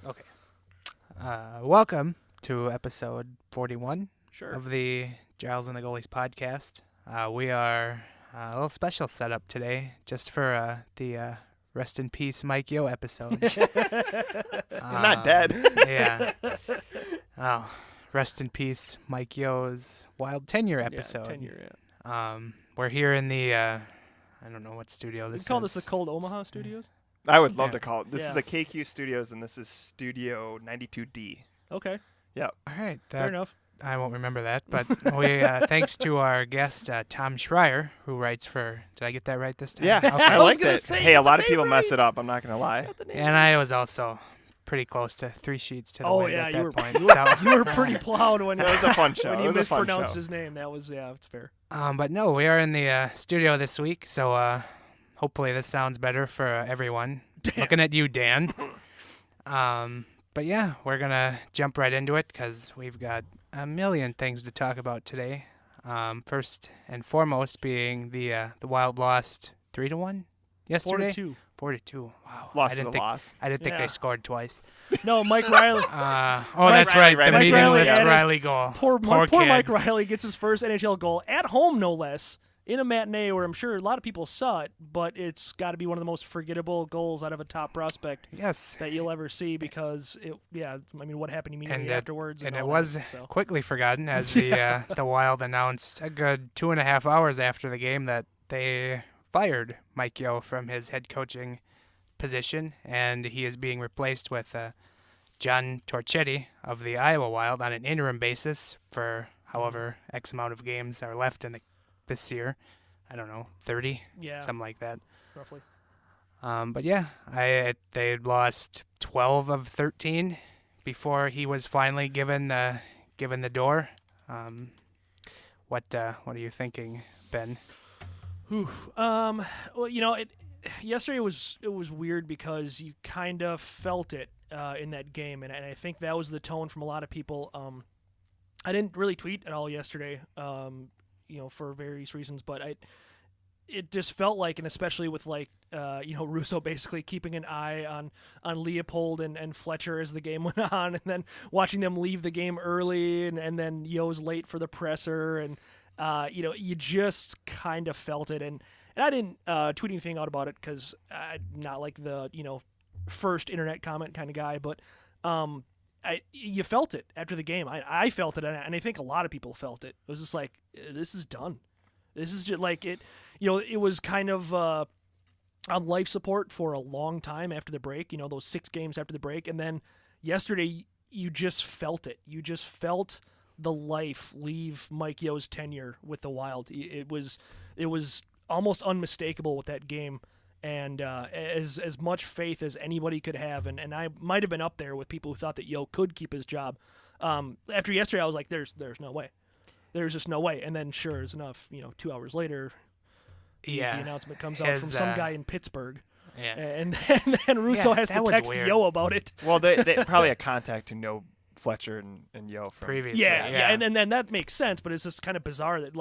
Okay. Welcome to episode 41 of the Giles and the Goalies podcast. We are a little special setup today just for the Rest in Peace Mike Yeo episode. He's not dead. Yeah. Oh, Rest in Peace Mike Yeo's Wild Tenure episode. Yeah, tenure, yeah. We're here in the, I don't know what studio this is. You call this the Cold Omaha Studios? I would love to call it. This is the KQ Studios, and this is Studio 92D. Okay. Yep. All right. Fair enough. I won't remember that, but we thanks to our guest, Tom Schreier, who writes for, did I get that right this time? Yeah, Okay. I like that. say, Hey, a lot of people mess it up. I'm not going to lie. And I was also pretty close to 3 sheets to the wind at that point. You were pretty plowed when It was a fun show. when It you was a fun mispronounced show. his name. That was it's fair. But no, we are in the studio this week, so hopefully this sounds better for everyone. Dan. Looking at you, Dan. But yeah, we're going to jump right into it because we've got a million things to talk about today. First and foremost being the Wild lost 3-1 yesterday. 4-2. 4-2. Wow. Loss I is didn't a think, loss. I didn't think Yeah. they scored twice. No, Mike Riley. That's right. Riley. The Mike meaningless Riley Riley goal. Poor kid. Mike Riley gets his first NHL goal at home, no less, in a matinee where I'm sure a lot of people saw it, but it's got to be one of the most forgettable goals out of a top prospect Yes. that you'll ever see because what happened immediately afterwards? And all it that, was so. quickly forgotten as the Wild announced a good 2.5 hours after the game that they fired Mike Yeo from his head coaching position, and he is being replaced with John Torchetti of the Iowa Wild on an interim basis for however X amount of games are left in this year. I don't know, 30? Yeah, Something like that. roughly. But yeah, they had lost 12 of 13 before he was finally given the door. What are you thinking, Ben? Oof. Yesterday it was weird because you kind of felt it in that game, and I think that was the tone from a lot of people. I didn't really tweet at all yesterday, for various reasons, but it just felt like, and especially with Russo basically keeping an eye on Leopold and Fletcher as the game went on, and then watching them leave the game early, and then Yeo's late for the presser, and you just kind of felt it, and I didn't tweet anything out about it because I'm not like the first internet comment kind of guy, but you felt it after the game. I felt it, and I think a lot of people felt it. It was just like, this is done. This is just like it. It was kind of on life support for a long time after the break. Those 6 games after the break, and then yesterday you just felt it. You just felt the life leave Mike Yeo's tenure with the Wild. It was almost unmistakable with that game, and as much faith as anybody could have, and I might have been up there with people who thought that Yeo could keep his job. After yesterday, I was like, there's no way. There's just no way. And then sure as enough, 2 hours later, the announcement comes out from some guy in Pittsburgh. Yeah. And then Russo has to text Yeo about it. Well, they probably had contact to know Fletcher and Yeo from previously. Yeah. And then that makes sense, but it's just kind of bizarre that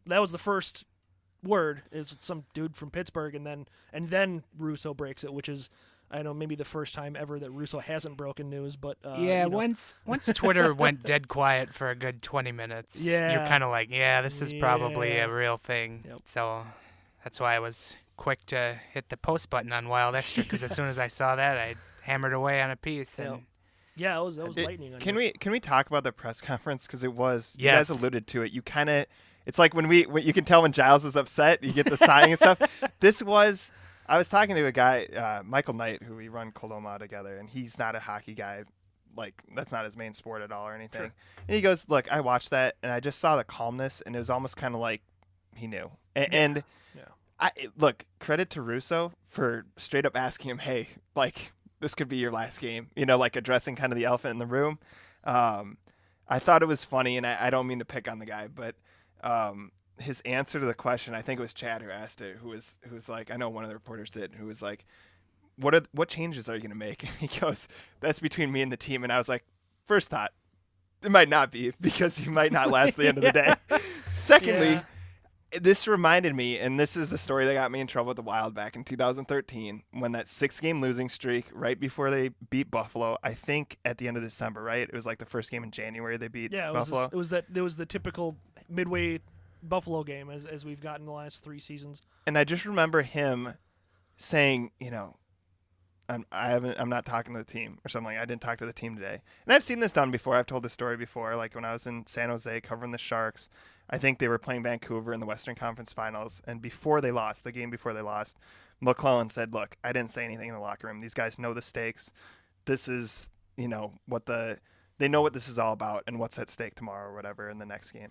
that was the first word is some dude from Pittsburgh, and then Russo breaks it, which is, I know, maybe the first time ever that Russo hasn't broken news, but once Twitter went dead quiet for a good 20 minutes, you're kind of like, this is probably a real thing. Yep. So that's why I was quick to hit the post button on Wild Extra, because as soon as I saw that, I hammered away on a piece. And that was lightning. Can we talk about the press conference, because it was you Yes. guys alluded to it. You kind of. It's like when you can tell when Giles is upset, you get the sighing and stuff. I was talking to a guy, Michael Knight, who we run Cold Omaha together, and he's not a hockey guy. Like, that's not his main sport at all or anything. Sure. And he goes, look, I watched that, and I just saw the calmness, and it was almost kind of like he knew. And look, credit to Russo for straight up asking him, hey, like, this could be your last game, like addressing kind of the elephant in the room. I thought it was funny, and I don't mean to pick on the guy, but his answer to the question, I think it was Chad who asked it, who was like, I know one of the reporters did, who was like, what changes are you going to make? And he goes, that's between me and the team. And I was like, first thought, it might not be, because you might not last the end of the day. Secondly, this reminded me, and this is the story that got me in trouble with the Wild back in 2013 when that 6-game losing streak right before they beat Buffalo. I think at the end of December, right? It was like the first game in January they beat Buffalo. It was the typical midway Buffalo game as we've gotten the last 3 seasons. And I just remember him saying, I'm not talking to the team or something. I didn't talk to the team today. And I've seen this done before. I've told this story before. Like when I was in San Jose covering the Sharks, I think they were playing Vancouver in the Western Conference Finals. And before they lost, the game before they lost, McClellan said, look, I didn't say anything in the locker room. These guys know the stakes. This is, they know what this is all about and what's at stake tomorrow or whatever in the next game.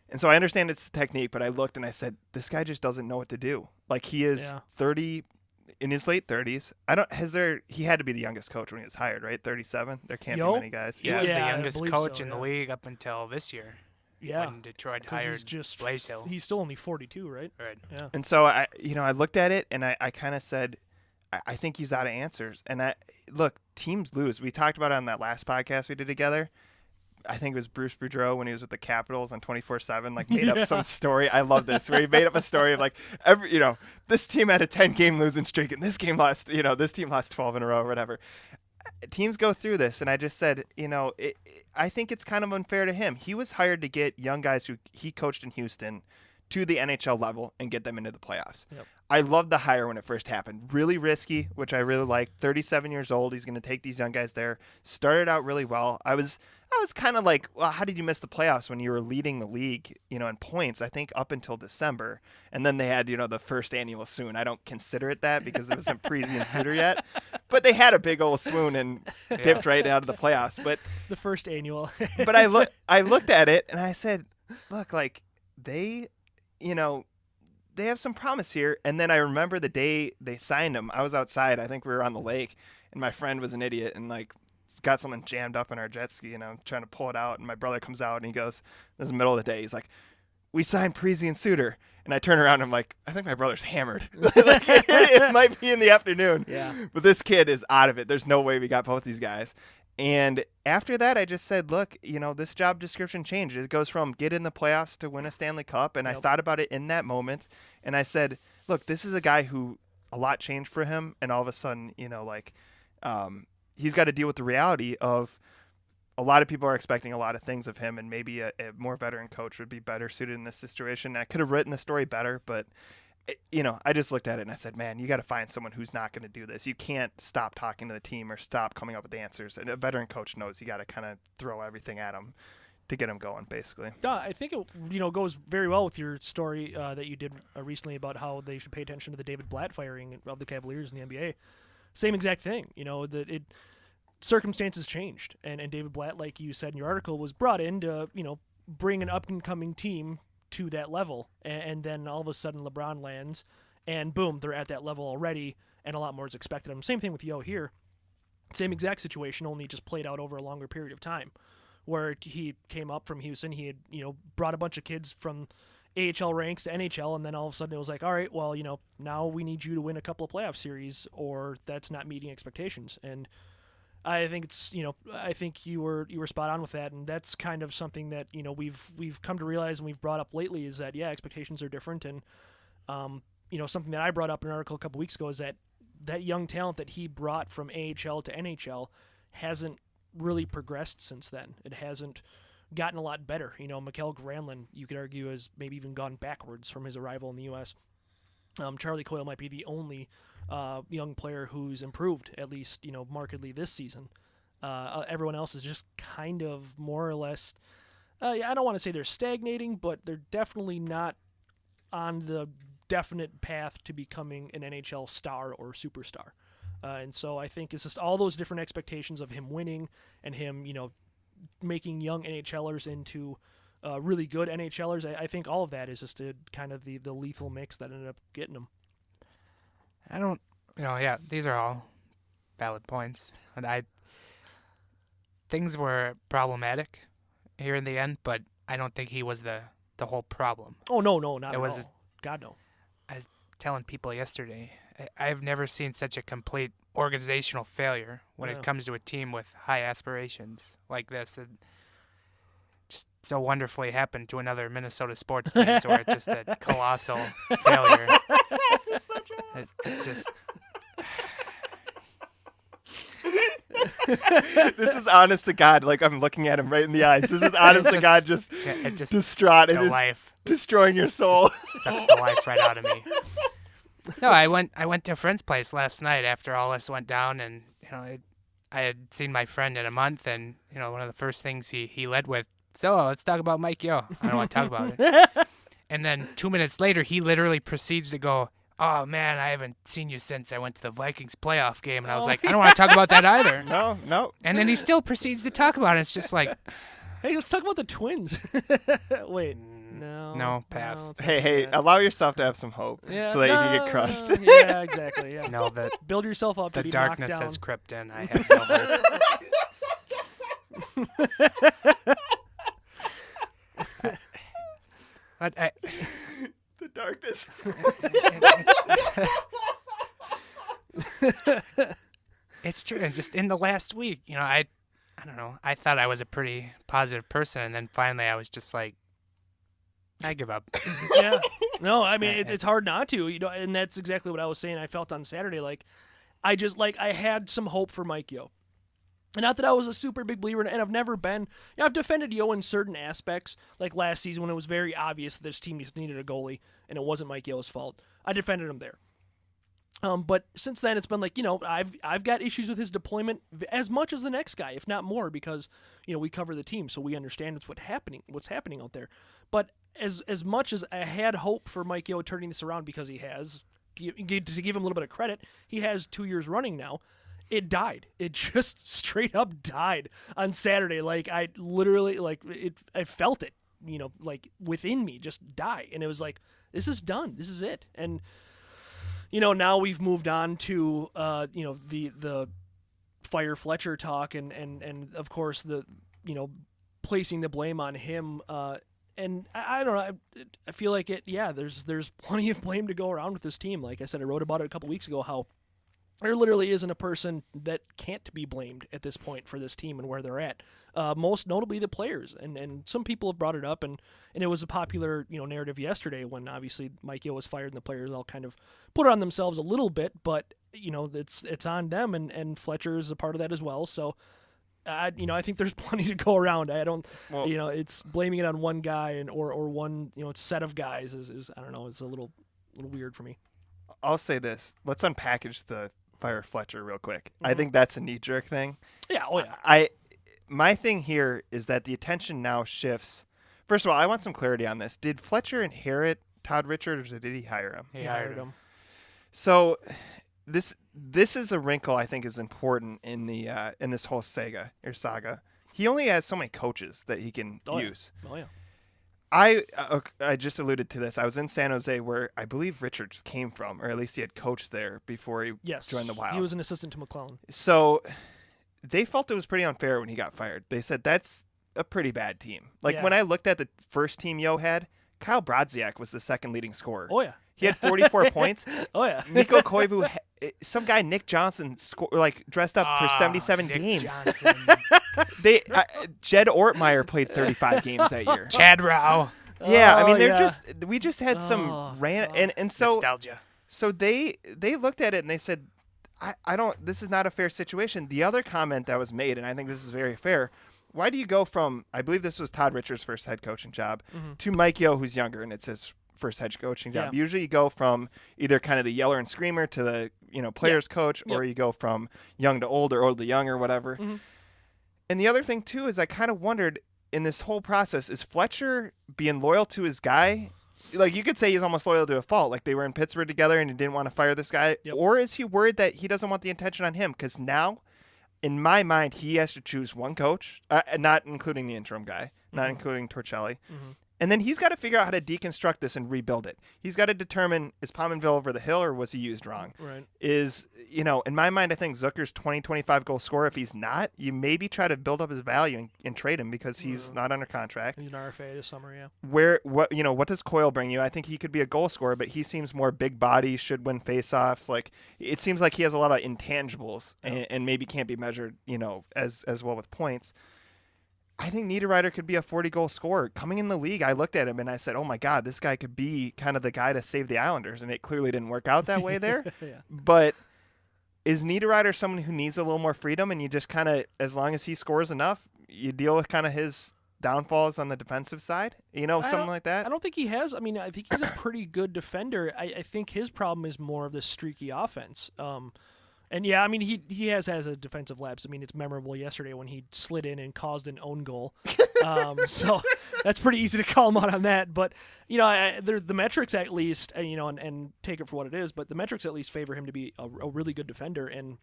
And so I understand it's the technique, but I looked and I said, this guy just doesn't know what to do. Like he is 30 in his late 30s. He had to be the youngest coach when he was hired, right? 37. There can't be many guys. He was the youngest coach in the league up until this year. Yeah. When Detroit hired Blaze Hill. He's still only 42, right? Right. Yeah. And so I looked at it and I kind of said, I think he's out of answers. And look, teams lose. We talked about it on that last podcast we did together. I think it was Bruce Boudreau when he was with the Capitals on 24/7, like made up some story. I love this, where he made up a story of like this team had a 10-game losing streak and this team lost 12 in a row or whatever. Teams go through this, and I just said, I think it's kind of unfair to him. He was hired to get young guys who he coached in Houston to the NHL level and get them into the playoffs. Yep. I loved the hire when it first happened. Really risky, which I really liked. 37 years old. He's going to take these young guys there. Started out really well. I was kind of like, well, how did you miss the playoffs when you were leading the league, in points, I think up until December. And then they had, the first annual swoon. I don't consider it that because it wasn't Preezy and Suter yet. But they had a big old swoon and dipped right out of the playoffs. But the first annual. But I looked at it and I said, look, like they have some promise here. And then I remember the day they signed him. I was outside. I think we were on the lake, and my friend was an idiot and like got something jammed up in our jet ski, trying to pull it out. And my brother comes out and he goes, this is the middle of the day. He's like, we signed Preezy and Suter. And I turn around and I'm like, I think my brother's hammered. Like, it might be in the afternoon. Yeah. But this kid is out of it. There's no way we got both these guys. And after that, I just said, look, this job description changed. It goes from get in the playoffs to win a Stanley Cup. And I thought about it in that moment. And I said, look, this is a guy who a lot changed for him. And all of a sudden, he's got to deal with the reality of a lot of people are expecting a lot of things of him. And maybe a more veteran coach would be better suited in this situation. I could have written the story better, but I just looked at it and I said, man, you got to find someone who's not going to do this. You can't stop talking to the team or stop coming up with the answers. And a veteran coach knows you got to kind of throw everything at them to get them going, basically. I think it goes very well with your story that you did recently about how they should pay attention to the David Blatt firing of the Cavaliers in the NBA. Same exact thing, circumstances changed, and David Blatt, like you said in your article, was brought in to bring an up and coming team to that level, and then all of a sudden LeBron lands, and boom, they're at that level already, and a lot more is expected of them. Same thing with Yeo here. Same exact situation, only just played out over a longer period of time, where he came up from Houston. He had brought a bunch of kids from AHL ranks to NHL, and then all of a sudden it was like, all right, well, now we need you to win a couple of playoff series, or that's not meeting expectations. And I think it's I think you were spot on with that, and that's kind of something that we've come to realize and we've brought up lately is that expectations are different, and something that I brought up in an article a couple weeks ago is that young talent that he brought from AHL to NHL hasn't really progressed since then. It hasn't gotten a lot better. Mikael Granlund, you could argue, has maybe even gone backwards from his arrival in the U.S. Charlie Coyle might be the only young player who's improved, at least, markedly this season. Everyone else is just kind of more or less, I don't want to say they're stagnating, but they're definitely not on the definite path to becoming an NHL star or superstar. And so I think it's just all those different expectations of him winning and him, making young NHLers into really good NHLers. I think all of that is just kind of the lethal mix that ended up getting them. These are all valid points. And things were problematic here in the end, but I don't think he was the whole problem. Oh, no, not at all. God, no. I was telling people yesterday, I've never seen such a complete organizational failure when it comes to a team with high aspirations like this. And just so wonderfully happened to another Minnesota sports team, so we're just a colossal failure. It just. This is honest to God. Like, I'm looking at him right in the eyes. This is honest to God, just distraught. It is destroying your soul. Just sucks the life right out of me. No, I went to a friend's place last night after all this went down, and I had seen my friend in a month, and one of the first things he led with, so let's talk about Mike Yeo. I don't want to talk about it. And then 2 minutes later, he literally proceeds to go, oh, man, I haven't seen you since I went to the Vikings playoff game. And I was like, I don't want to talk about that either. No. And then he still proceeds to talk about it. It's just like, hey, let's talk about the Twins. Wait. No, pass. No, hey, allow yourself to have some hope so that you can get crushed. Yeah, exactly. Yeah. No, build yourself up to be knocked down. The darkness has crept in. I have no hope. But the darkness. It's true. And just in the last week, I don't know. I thought I was a pretty positive person, and then finally I was just like, I give up. Yeah. No, I mean, it's hard not to, and that's exactly what I was saying. I felt on Saturday, like, I had some hope for Mike Yeo. And not that I was a super big believer, and I've never been. I've defended Yeo in certain aspects, like last season when it was very obvious that this team just needed a goalie, and it wasn't Mike Yeo's fault. I defended him there. But since then, it's been like, I've got issues with his deployment as much as the next guy, if not more, because, we cover the team, so we understand what's happening out there. But as much as I had hope for Mike Yeo turning this around, because he has, to give him a little bit of credit, he has 2 years running now. It died. It just straight up died on Saturday. Like, I literally, I felt it, within me just die. And it was like, this is done. This is it. And, now we've moved on to, the fire Fletcher talk and of course the, placing the blame on him. And I don't know. I feel like there's plenty of blame to go around with this team. Like I said, I wrote about it a couple weeks ago, how there literally isn't a person that can't be blamed at this point for this team and where they're at. Most notably the players. And some people have brought it up, and it was a popular narrative yesterday when obviously Mike Yeo was fired and the players all kind of put it on themselves a little bit, but it's on them, and Fletcher is a part of that as well. So I think there's plenty to go around. I don't, it's blaming it on one guy or one set of guys is I don't know. It's a little weird for me. I'll say this. Let's unpackage the fire Fletcher real quick. Mm-hmm. I think that's a knee-jerk thing. Yeah, oh yeah. My thing here is that the attention now shifts. First of all, I want some clarity on this. Did Fletcher inherit Todd Richards, or did he hire him? He hired him. So this is a wrinkle I think is important in the in this whole saga. He only has so many coaches that he can use. Yeah. Oh yeah. I just alluded to this. I was in San Jose, where I believe Richards came from, or at least he had coached there before he joined the Wild. He was an assistant to McClellan. So they felt it was pretty unfair when he got fired. They said that's a pretty bad team. When I looked at the first team Yeo had, Kyle Brodziak was the second leading scorer. Oh yeah. He had 44 points. Oh yeah. Mikko Koivu, some guy Nick Johnson dressed up for 77 Nick games. Johnson. Jed Ortmeyer played 35 games that year. Chad Rao. Yeah, I mean we just had some and so nostalgia. So they looked at it and they said, I don't. This is not a fair situation. The other comment that was made, and I think this is very fair. Why do you go from, I believe this was Todd Richards' first head coaching job, to Mike Yeo, who's younger, and it's his first head coaching job? Yeah. Usually you go from either kind of the yeller and screamer to the players coach, or you go from young to old or old to young or whatever. Mm-hmm. And the other thing too is I kind of wondered in this whole process, is Fletcher being loyal to his guy? Like, you could say he's almost loyal to a fault. Like, they were in Pittsburgh together and he didn't want to fire this guy. Yep. Or is he worried that he doesn't want the attention on him? Because now, in my mind, he has to choose one coach, not including the interim guy, not including Torcelli. Mm-hmm. And then he's got to figure out how to deconstruct this and rebuild it. He's got to determine, is Pominville over the hill or was he used wrong? Right. Is, in my mind, I think Zucker's 20, 25 goal scorer. If he's not, you maybe try to build up his value and trade him because he's not under contract. He's an RFA this summer, yeah. What does Coyle bring you? I think he could be a goal scorer, but he seems more big body, should win faceoffs. Like, it seems like he has a lot of intangibles and maybe can't be measured, as well with points. I think Niederreiter could be a 40-goal scorer. Coming in the league, I looked at him and I said, oh, my God, this guy could be kind of the guy to save the Islanders. And it clearly didn't work out that way there. Yeah. But is Niederreiter someone who needs a little more freedom and you just kind of, as long as he scores enough, you deal with kind of his downfalls on the defensive side? Something like that? I don't think he has. I mean, I think he's a pretty good defender. I think his problem is more of the streaky offense. And yeah, I mean, he has a defensive lapse. I mean, it's memorable yesterday when he slid in and caused an own goal. So that's pretty easy to call him out on that. But the metrics at least, and take it for what it is. But the metrics at least favor him to be a really good defender. And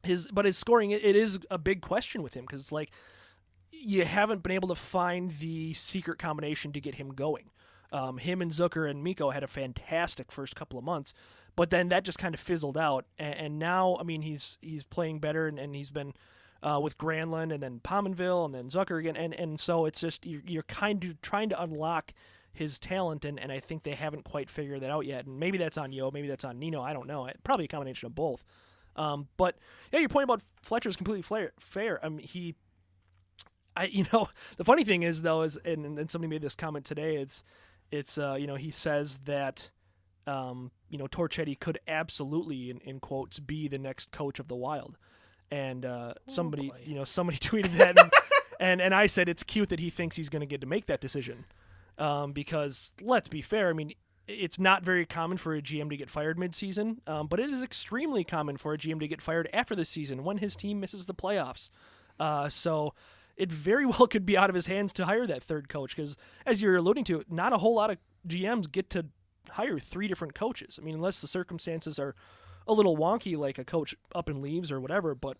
his scoring, it is a big question with him because it's like you haven't been able to find the secret combination to get him going. Him and Zucker and Mikko had a fantastic first couple of months, but then that just kind of fizzled out. And now, I mean, he's playing better, and he's been with Granlund and then Pominville and then Zucker again. And so it's just you're kind of trying to unlock his talent, and I think they haven't quite figured that out yet. And maybe that's on Yeo, maybe that's on Nino. I don't know. Probably a combination of both. But yeah, your point about Fletcher is completely fair. I mean, the funny thing is though and somebody made this comment today. It's he says that Torchetti could absolutely in quotes be the next coach of the Wild, and somebody tweeted that, and I said it's cute that he thinks he's going to get to make that decision, because let's be fair. I mean, it's not very common for a GM to get fired midseason, but it is extremely common for a GM to get fired after the season when his team misses the playoffs. So it very well could be out of his hands to hire that third coach because, as you're alluding to, not a whole lot of GMs get to hire 3 different coaches. I mean, unless the circumstances are a little wonky, like a coach up and leaves or whatever. But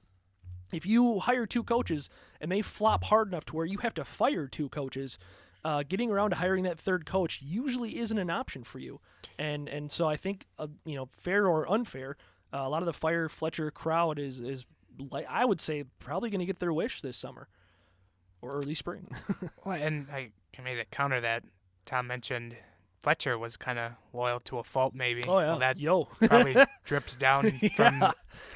if you hire 2 coaches and they flop hard enough to where you have to fire 2 coaches, getting around to hiring that third coach usually isn't an option for you. And so I think, fair or unfair, a lot of the fire Fletcher crowd is I would say probably going to get their wish this summer. Or early spring. Well, and I can maybe counter that. Tom mentioned Fletcher was kind of loyal to a fault, maybe. Oh, yeah. Well, that Yo. probably drips down from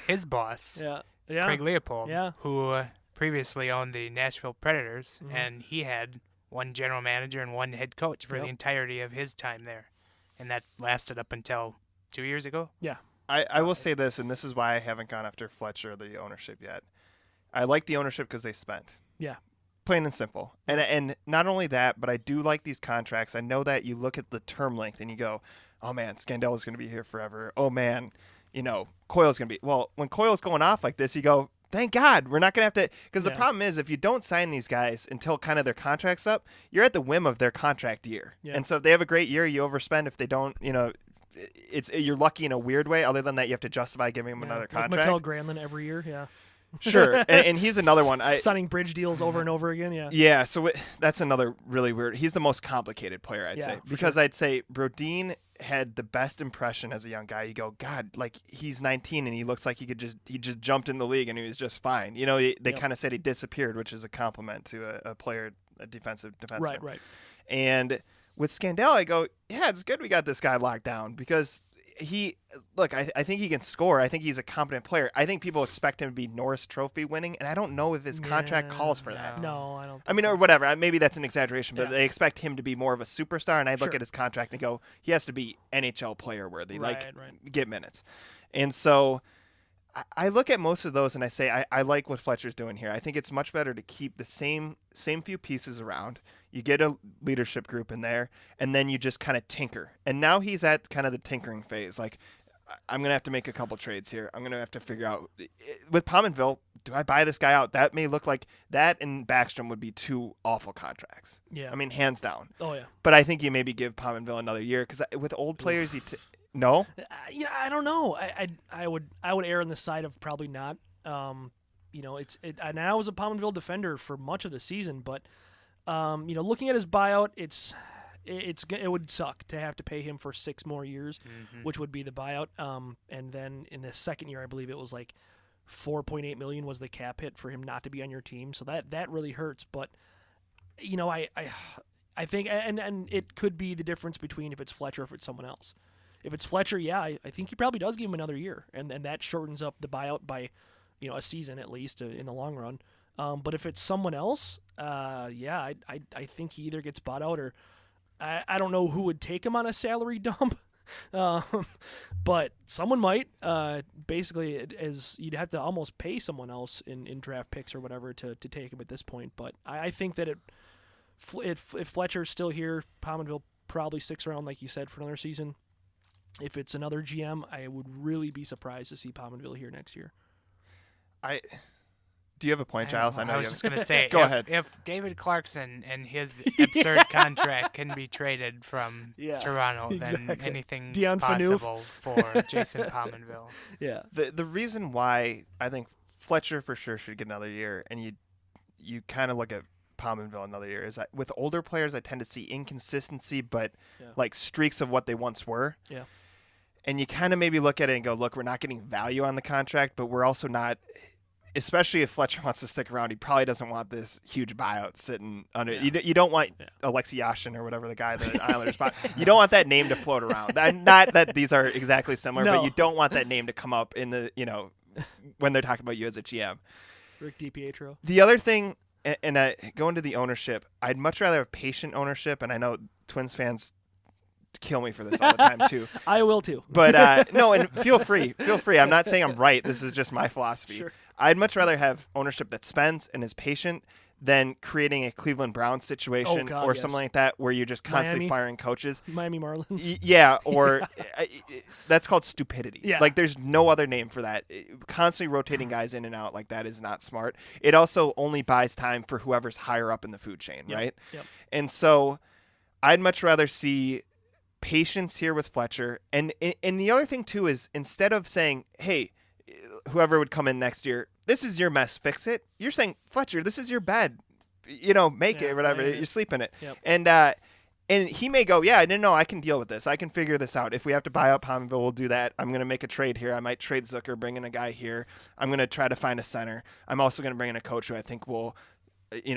his boss, Craig Leopold, who previously owned the Nashville Predators, and he had one general manager and one head coach for the entirety of his time there. And that lasted up until 2 years ago. Yeah. I will say this, and this is why I haven't gone after Fletcher, the ownership, yet. I like the ownership because they spent. Yeah. Plain and simple. And not only that, but I do like these contracts. I know that you look at the term length and you go, oh, man, Scandella's going to be here forever. Oh, man, Coyle's going to be. Well, when Coyle's going off like this, you go, thank God, we're not going to have to. Because the problem is if you don't sign these guys until kind of their contract's up, you're at the whim of their contract year. Yeah. And so if they have a great year, you overspend. If they don't, you're lucky in a weird way. Other than that, you have to justify giving them another contract. Like Mikael Granlund every year, yeah. Sure, and he's another one. Signing bridge deals over and over again, yeah. Yeah, so that's another really weird. He's the most complicated player, I'd say. Because I'd say Brodin had the best impression as a young guy. You go, God, like he's 19 and he looks like he just jumped in the league and he was just fine. They kind of said he disappeared, which is a compliment to a player, a defenseman. Right. And with Scandella, I go, yeah, it's good we got this guy locked down because I think he can score. I think he's a competent player. I think people expect him to be Norris Trophy winning, and I don't know if his contract calls for that. No, I don't. I mean, or whatever. Maybe that's an exaggeration, but they expect him to be more of a superstar, and I look at his contract and go, he has to be NHL player worthy, get minutes. And so I look at most of those and I say, I like what Fletcher's doing here. I think it's much better to keep the same few pieces around. You get a leadership group in there, and then you just kind of tinker. And now he's at kind of the tinkering phase. Like, I'm going to have to make a couple trades here. I'm going to have to figure out. With Pominville, do I buy this guy out? That may look like that and Backstrom would be 2 awful contracts. Yeah. I mean, hands down. Oh, yeah. But I think you maybe give Pominville another year because with old players, no? I don't know. I would err on the side of probably not. And I was a Pominville defender for much of the season, but looking at his buyout, it would suck to have to pay him for 6 more years, which would be the buyout. And then in the second year, I believe it was like $4.8 million was the cap hit for him not to be on your team. So that really hurts. But I think, and it could be the difference between if it's Fletcher or if it's someone else. If it's Fletcher, I think he probably does give him another year, and that shortens up the buyout by a season at least in the long run. But if it's someone else, I think he either gets bought out or I don't know who would take him on a salary dump. But someone might. Basically, you'd have to almost pay someone else in draft picks or whatever to take him at this point. But I think that if Fletcher's still here, Pominville probably sticks around, like you said, for another season. If it's another GM, I would really be surprised to see Pominville here next year. Do you have a point, Giles? I was just going to say, Go ahead. If David Clarkson and his absurd contract can be traded from Toronto, then anything's possible for Jason Pominville. Yeah. The reason why I think Fletcher for sure should get another year, and you kind of look at Pominville another year, is that with older players I tend to see inconsistency, but like streaks of what they once were. Yeah. And you kind of maybe look at it and go, look, we're not getting value on the contract, but we're also not. Especially if Fletcher wants to stick around, he probably doesn't want this huge buyout sitting under. Yeah. You don't want Alexei Yashin or whatever the guy the Islanders bought. You don't want that name to float around. Not that these are exactly similar, but you don't want that name to come up in the when they're talking about you as a GM. Rick DiPietro. The other thing, and going to the ownership, I'd much rather have patient ownership, and I know Twins fans kill me for this all the time too. I will too. But no, and feel free. I'm not saying I'm right. This is just my philosophy. Sure. I'd much rather have ownership that spends and is patient than creating a Cleveland Browns situation something like that where you're just constantly firing coaches. Miami Marlins. Or that's called stupidity. Yeah. Like there's no other name for that. Constantly rotating guys in and out like that is not smart. It also only buys time for whoever's higher up in the food chain, right? Yep. And so I'd much rather see patience here with Fletcher. And the other thing too is instead of saying, hey, whoever would come in next year, this is your mess, fix it. You're saying, Fletcher, this is your bed, make it or whatever. You sleep in it. Yep. And he may go, I didn't know, I can deal with this. I can figure this out. If we have to buy out Pominville, we'll do that. I'm going to make a trade here. I might trade Zucker, bring in a guy here. I'm going to try to find a center. I'm also going to bring in a coach who I think will,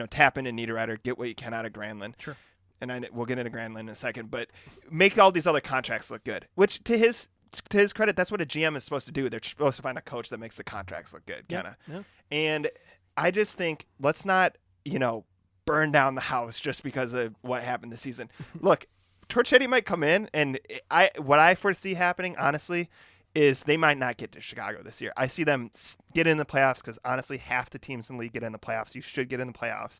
tap into Niederreiter, get what you can out of Granlund. Sure. And we'll get into Granlund in a second, but make all these other contracts look good, which to his credit, that's what a GM is supposed to do. They're supposed to find a coach that makes the contracts look good, kind of. Yeah. And I just think let's not, burn down the house just because of what happened this season. Look, Torchetti might come in, and what I foresee happening, honestly, is they might not get to Chicago this year. I see them get in the playoffs because, honestly, half the teams in the league get in the playoffs. You should get in the playoffs.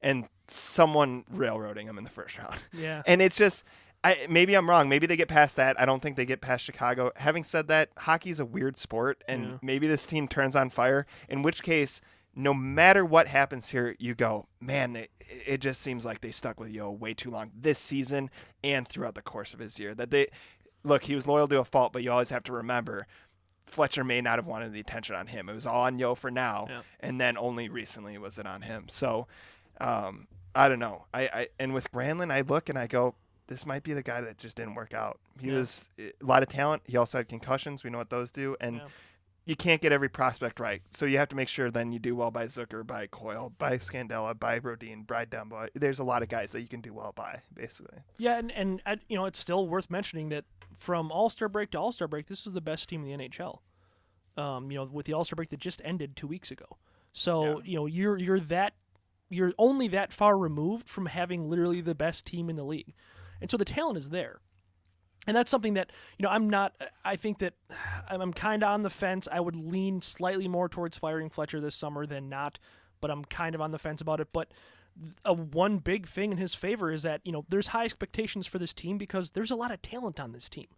And someone railroading them in the first round. Yeah. And it's just... maybe I'm wrong. Maybe they get past that. I don't think they get past Chicago. Having said that, hockey's a weird sport, and maybe this team turns on fire, in which case, no matter what happens here, you go, man, it just seems like they stuck with Yeo way too long this season and throughout the course of his year. Look, he was loyal to a fault, but you always have to remember Fletcher may not have wanted the attention on him. It was all on Yeo for now, and then only recently was it on him. So, I don't know. And with Granlund, I look and I go, this might be the guy that just didn't work out. He was a lot of talent. He also had concussions. We know what those do. And you can't get every prospect right. So you have to make sure then you do well by Zucker, by Coyle, by Scandella, by Brodin, by Dumba. There's a lot of guys that you can do well by, basically. Yeah, and it's still worth mentioning that from All-Star break to All-Star break, this is the best team in the NHL. With the All-Star break that just ended 2 weeks ago. So, you're only that far removed from having literally the best team in the league. And so the talent is there. And that's something that, I think that I'm kind of on the fence. I would lean slightly more towards firing Fletcher this summer than not, but I'm kind of on the fence about it. But one big thing in his favor is that, there's high expectations for this team because there's a lot of talent on this team.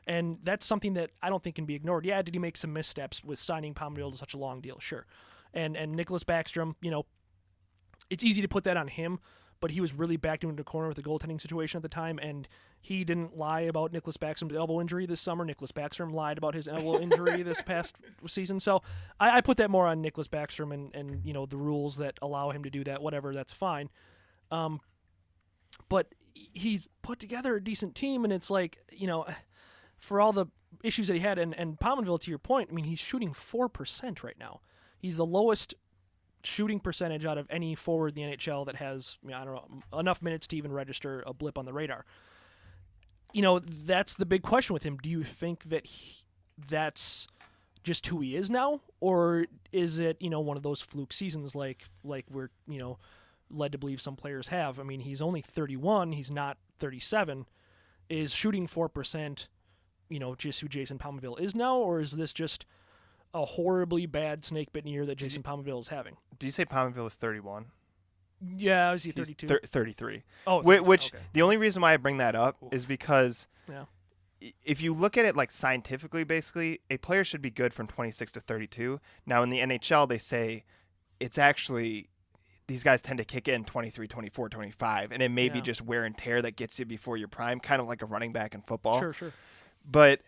And that's something that I don't think can be ignored. Yeah, did he make some missteps with signing Pominville to such a long deal? Sure. And Nicholas Backstrom, it's easy to put that on him, but he was really backed into the corner with the goaltending situation at the time, and he didn't lie about Nicholas Backstrom's elbow injury this summer. Nicholas Backstrom lied about his elbow injury this past season. So I put that more on Nicholas Backstrom and the rules that allow him to do that, whatever, that's fine. But he's put together a decent team, and it's like, for all the issues that he had, and Pominville, to your point, I mean, he's shooting 4% right now. He's the lowest shooting percentage out of any forward in the NHL that has, enough minutes to even register a blip on the radar. That's the big question with him. Do you think that that's just who he is now, or is it one of those fluke seasons like we're led to believe some players have? I mean, he's only 31, he's not 37. Is shooting 4%, just who Jason Palmaville is now, or is this just a horribly bad snake-bitten year that Jason Palmaville is having? Do you say Palmaville was 31? Yeah, is he 32? 33. Oh, which okay. The only reason why I bring that up is because yeah. if you look at it like scientifically, basically, a player should be good from 26 to 32. Now, in the NHL, they say it's actually these guys tend to kick in 23, 24, 25, and it may be just wear and tear that gets you before your prime, kind of like a running back in football. Sure. But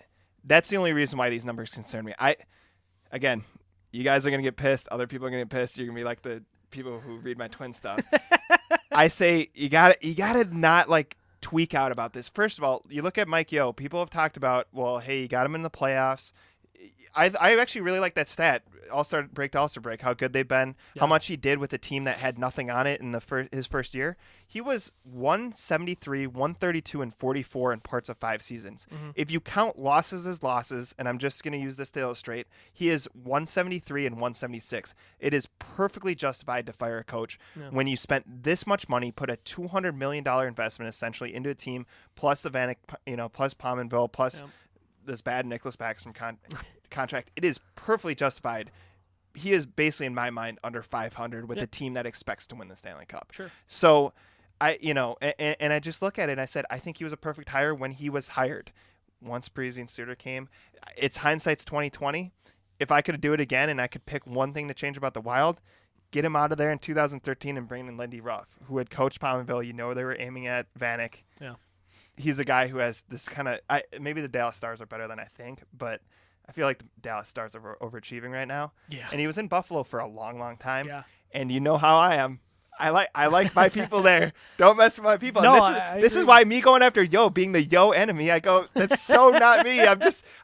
that's the only reason why these numbers concern me. Again, you guys are going to get pissed. Other people are going to get pissed. You're going to be like the people who read my twin stuff. I say you got to not like tweak out about this. First of all, you look at Mike Yeo. People have talked about, well, hey, you got him in the playoffs. I actually really like that stat, All-Star break to All-Star break, how good they've been, how much he did with a team that had nothing on it in his first year. He was 173, 132, and 44 in parts of 5 seasons. Mm-hmm. If you count losses as losses, and I'm just going to use this to illustrate, he is 173 and 176. It is perfectly justified to fire a coach when you spent this much money, put a $200 million investment essentially into a team, plus the Vanek, plus Pominville, plus this bad Nicholas Backstrom contract. It is perfectly justified. He is basically, in my mind, under 500 with a team that expects to win the Stanley Cup. Sure. So and I just look at it and I said, I think he was a perfect hire when he was hired. Once Parise and Suter came, it's hindsight's 2020. If I could do it again and I could pick one thing to change about the Wild, get him out of there in 2013 and bring in Lindy Ruff, who had coached Pominville. They were aiming at Vanek. Yeah. He's a guy who has this kind of maybe the Dallas Stars are better than I think, but I feel like the Dallas Stars are overachieving right now. Yeah. And he was in Buffalo for a long, long time. Yeah. And you know how I am. I like my people there. Don't mess with my people. No, and this is why me going after Yeo being the Yeo enemy. I go, that's so not me.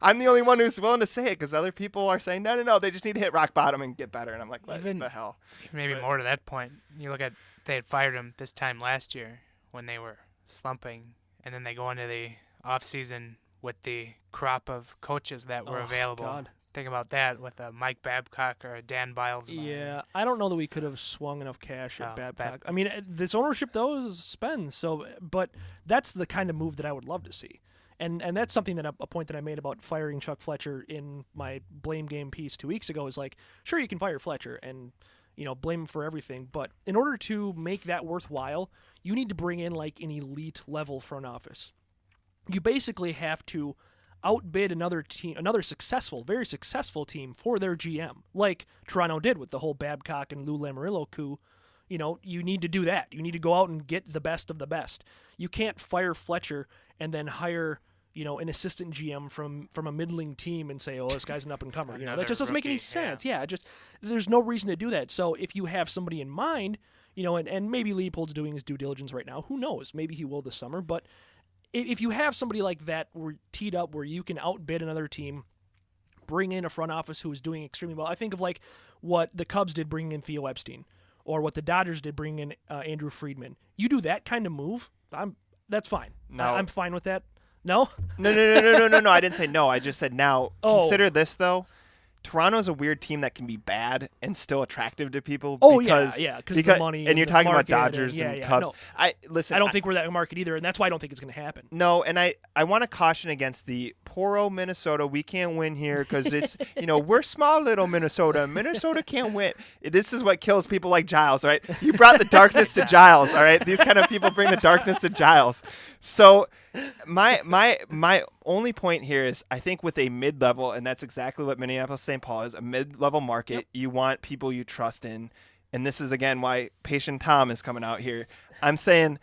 I'm the only one who's willing to say it because other people are saying no. They just need to hit rock bottom and get better. And I'm like, what the hell? Maybe more to that point. You look at they had fired him this time last year when they were slumping, and then they go into the off season with the crop of coaches that were available. God. Think about that with a Mike Babcock or a Dan Biles. Yeah, I don't know that we could have swung enough cash at Babcock. I mean, this ownership, though, spends. But that's the kind of move that I would love to see. And that's something that a point that I made about firing Chuck Fletcher in my blame game piece 2 weeks ago is like, sure, you can fire Fletcher and blame him for everything. But in order to make that worthwhile, you need to bring in like an elite level front office. You basically have to outbid another team, another very successful team for their GM, like Toronto did with the whole Babcock and Lou Lamoriello coup. You need to do that. You need to go out and get the best of the best. You can't fire Fletcher and then hire, an assistant GM from a middling team and say, oh, this guy's an up-and-comer. That just doesn't make any sense. Yeah, there's no reason to do that. So if you have somebody in mind, and maybe Leopold's doing his due diligence right now. Who knows? Maybe he will this summer, but if you have somebody like that teed up where you can outbid another team, bring in a front office who is doing extremely well. I think of like what the Cubs did bringing in Theo Epstein, or what the Dodgers did bringing in Andrew Friedman. You do that kind of move, that's fine. No. I'm fine with that. No? No. I didn't say no. I just said now. Oh. Consider this, though. Toronto's a weird team that can be bad and still attractive to people. Oh, because the money. And you're talking about market Dodgers and Cubs. No. I don't think we're that market either, and that's why I don't think it's going to happen. No, and I want to caution against the poor old Minnesota. We can't win here because it's, we're small little Minnesota. Minnesota can't win. This is what kills people like Giles, right? You brought the darkness to Giles, all right? These kind of people bring the darkness to Giles. So my only point here is I think with a mid-level, and that's exactly what Minneapolis-St. Paul is, a mid-level market, you want people you trust in. And this is, again, why Patient Tom is coming out here. I'm saying,